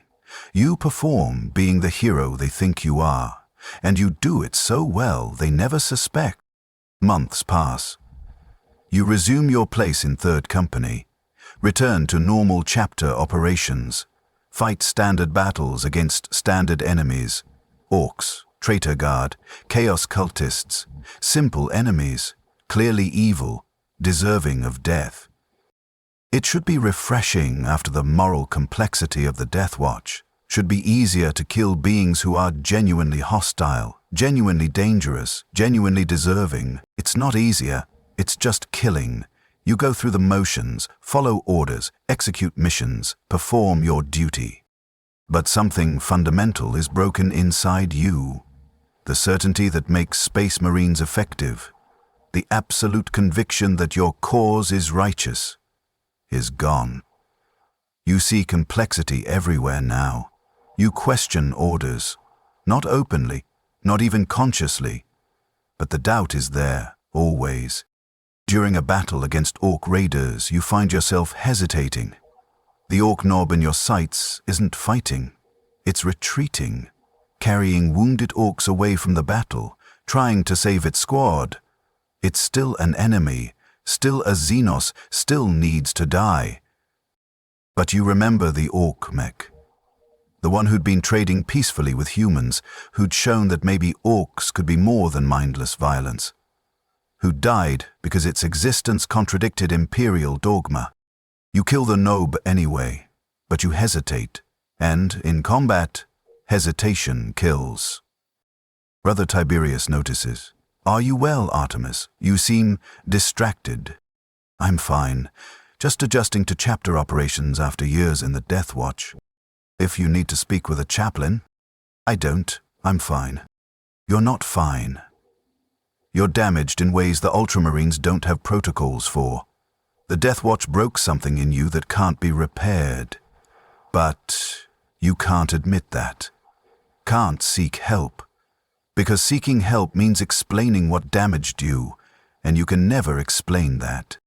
You perform being the hero they think you are, and you do it so well they never suspect. Months pass. You resume your place in Third Company, return to normal chapter operations, fight standard battles against standard enemies, orcs, traitor guard, chaos cultists, simple enemies, clearly evil, deserving of death. It should be refreshing after the moral complexity of the Deathwatch. Should be easier to kill beings who are genuinely hostile, genuinely dangerous, genuinely deserving. It's not easier, it's just killing. You go through the motions, follow orders, execute missions, perform your duty. But something fundamental is broken inside you. The certainty that makes Space Marines effective, the absolute conviction that your cause is righteous, is gone. You see complexity everywhere now. You question orders, not openly, not even consciously, but the doubt is there, always. During a battle against Orc raiders, you find yourself hesitating. The orc knob in your sights isn't fighting. It's retreating, carrying wounded orcs away from the battle, trying to save its squad. It's still an enemy, still a Xenos, still needs to die. But you remember the orc mech. The one who'd been trading peacefully with humans, who'd shown that maybe orcs could be more than mindless violence. Who died because its existence contradicted Imperial dogma. You kill the Nob anyway, but you hesitate, and, in combat, hesitation kills. Brother Tiberius notices. "Are you well, Artemis? You seem distracted." "I'm fine, just adjusting to chapter operations after years in the Deathwatch. If you need to speak with a chaplain." "I don't. I'm fine." "You're not fine. You're damaged in ways the Ultramarines don't have protocols for. The Deathwatch broke something in you that can't be repaired. But you can't admit that. Can't seek help. Because seeking help means explaining what damaged you, and you can never explain that.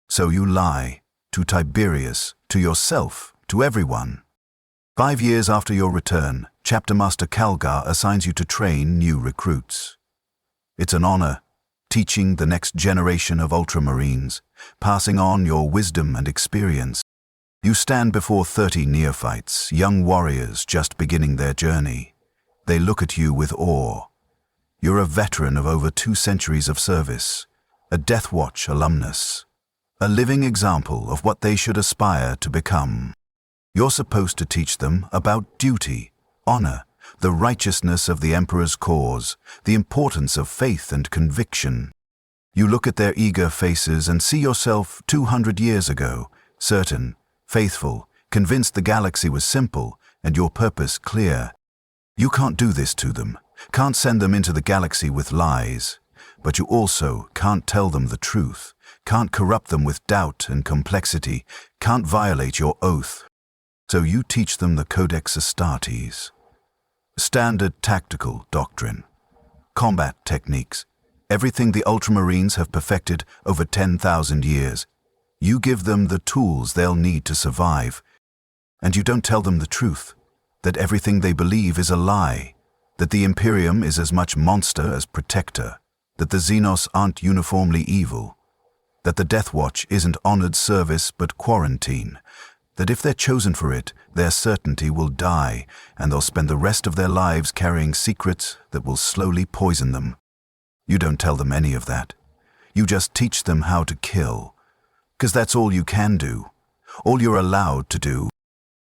So you lie, to Tiberius, to yourself, to everyone. 5 years after your return, Chapter Master Calgar assigns you to train new recruits. It's an honor, teaching the next generation of Ultramarines, passing on your wisdom and experience. You stand before 30 neophytes, young warriors just beginning their journey. They look at you with awe. You're a veteran of over 2 centuries of service, a Deathwatch alumnus, a living example of what they should aspire to become. You're supposed to teach them about duty, honor, the righteousness of the Emperor's cause, the importance of faith and conviction. You look at their eager faces and see yourself 200 years ago, certain, faithful, convinced the galaxy was simple and your purpose clear. You can't do this to them, can't send them into the galaxy with lies, but you also can't tell them the truth, can't corrupt them with doubt and complexity, can't violate your oath. So you teach them the Codex Astartes. Standard tactical doctrine, combat techniques, everything the Ultramarines have perfected over 10,000 years. You give them the tools they'll need to survive. And you don't tell them the truth, that everything they believe is a lie, that the Imperium is as much monster as protector, that the Xenos aren't uniformly evil, that the Deathwatch isn't honored service but quarantine, that if they're chosen for it, their certainty will die, and they'll spend the rest of their lives carrying secrets that will slowly poison them. You don't tell them any of that. You just teach them how to kill. 'Cause that's all you can do, all you're allowed to do.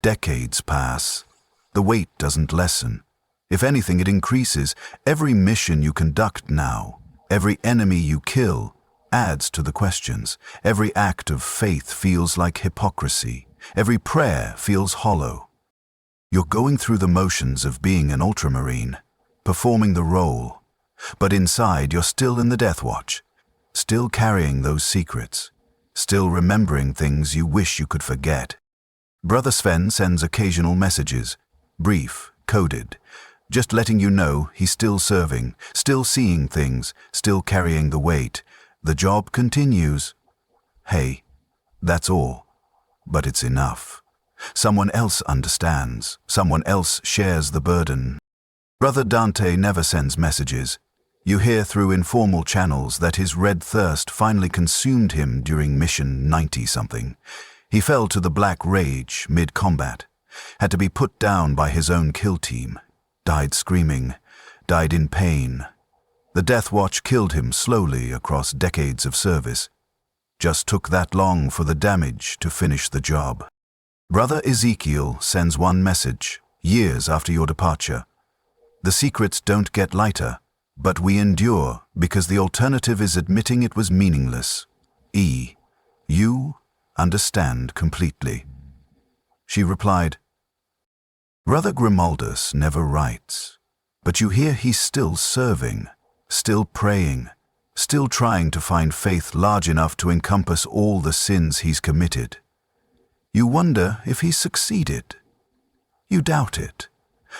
Decades pass. The weight doesn't lessen. If anything, it increases. Every mission you conduct now, every enemy you kill, adds to the questions. Every act of faith feels like hypocrisy. Every prayer feels hollow. You're going through the motions of being an Ultramarine, performing the role, but inside you're still in the Deathwatch, still carrying those secrets, still remembering things you wish you could forget. Brother Sven sends occasional messages, brief, coded, just letting you know he's still serving, still seeing things, still carrying the weight. The job continues. Hey, that's all. But it's enough. Someone else understands. Someone else shares the burden. Brother Dante never sends messages. You hear through informal channels that his red thirst finally consumed him during mission 90-something. He fell to the black rage mid-combat, had to be put down by his own kill team, died screaming, died in pain. The Deathwatch killed him slowly across decades of service. Just took that long for the damage to finish the job. Brother Ezekiel sends one message, years after your departure. The secrets don't get lighter, but we endure because the alternative is admitting it was meaningless. You understand completely. She replied, Brother Grimaldus never writes, but you hear he's still serving, still praying, still trying to find faith large enough to encompass all the sins he's committed. You wonder if he's succeeded. You doubt it.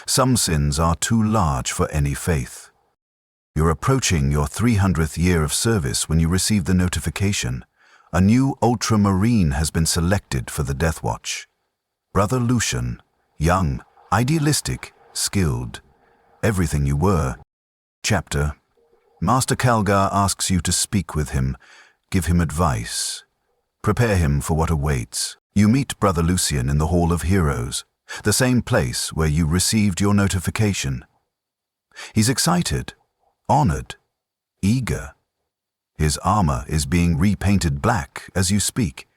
Some sins are too large for any faith. You're approaching your 300th year of service when you receive the notification. A new Ultramarine has been selected for the Deathwatch. Brother Lucian, young, idealistic, skilled, everything you were. Chapter. Master Calgar asks you to speak with him, give him advice. Prepare him for what awaits. You meet Brother Lucian in the Hall of Heroes, the same place where you received your notification. He's excited, honored, eager. His armor is being repainted black as you speak.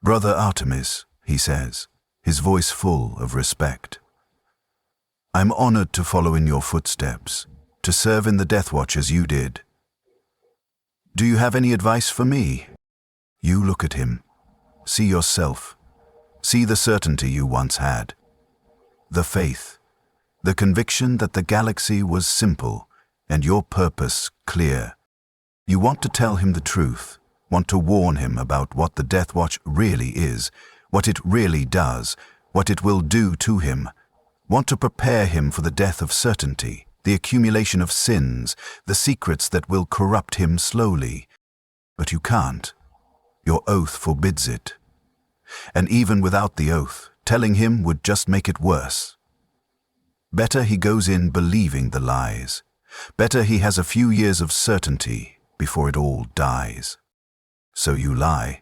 Brother Artemis, he says, his voice full of respect. I'm honored to follow in your footsteps, to serve in the Deathwatch as you did. Do you have any advice for me? You look at him, see yourself, see the certainty you once had, the faith, the conviction that the galaxy was simple and your purpose clear. You want to tell him the truth, want to warn him about what the Deathwatch really is, what it really does, what it will do to him, want to prepare him for the death of certainty, the accumulation of sins, the secrets that will corrupt him slowly. But you can't. Your oath forbids it. And even without the oath, telling him would just make it worse. Better he goes in believing the lies. Better he has a few years of certainty before it all dies. So you lie.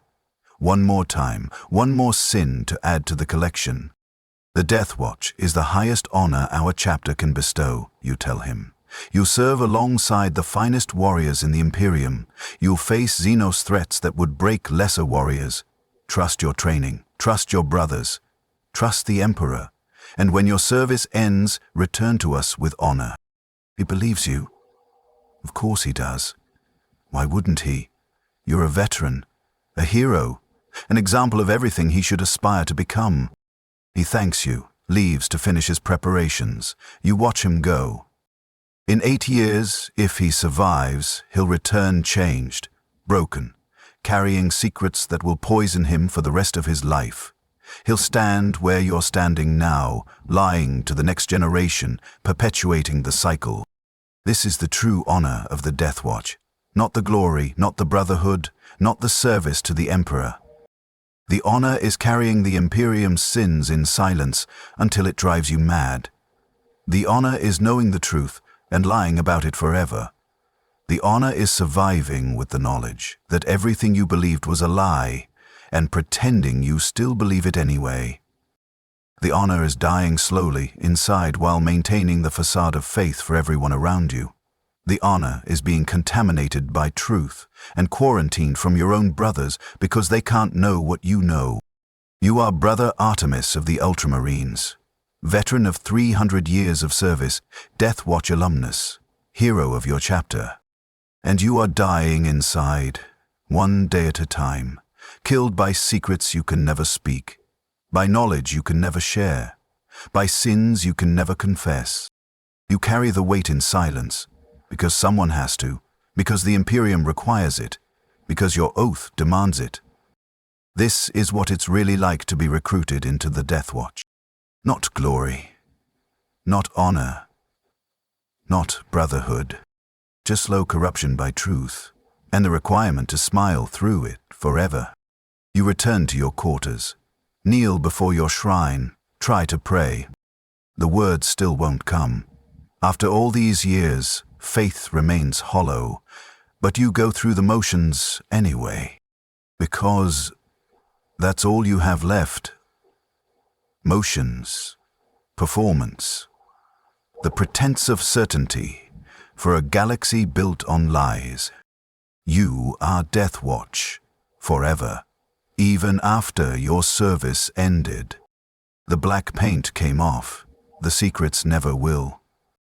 One more time, one more sin to add to the collection. The Deathwatch is the highest honor our chapter can bestow, you tell him. You'll serve alongside the finest warriors in the Imperium. You'll face Xenos threats that would break lesser warriors. Trust your training, trust your brothers, trust the Emperor, and when your service ends, return to us with honor. He believes you. Of course he does. Why wouldn't he? You're a veteran, a hero, an example of everything he should aspire to become. He thanks you, leaves to finish his preparations. You watch him go. In 8 years, if he survives, he'll return changed, broken, carrying secrets that will poison him for the rest of his life. He'll stand where you're standing now, lying to the next generation, perpetuating the cycle. This is the true honor of the Deathwatch. Not the glory, not the brotherhood, not the service to the Emperor. The honor is carrying the Imperium's sins in silence until it drives you mad. The honor is knowing the truth and lying about it forever. The honor is surviving with the knowledge that everything you believed was a lie and pretending you still believe it anyway. The honor is dying slowly inside while maintaining the facade of faith for everyone around you. The honor is being contaminated by truth and quarantined from your own brothers because they can't know what you know. You are Brother Artemis of the Ultramarines, veteran of 300 years of service, Deathwatch alumnus, hero of your chapter. And you are dying inside, one day at a time, killed by secrets you can never speak, by knowledge you can never share, by sins you can never confess. You carry the weight in silence, because someone has to, because the Imperium requires it, because your oath demands it. This is what it's really like to be recruited into the Deathwatch. Not glory, not honor, not brotherhood, just slow corruption by truth, and the requirement to smile through it forever. You return to your quarters, kneel before your shrine, try to pray. The words still won't come. After all these years, faith remains hollow, but you go through the motions anyway, because that's all you have left. Motions, performance, the pretense of certainty for a galaxy built on lies. You are Deathwatch, forever, even after your service ended. The black paint came off, the secrets never will.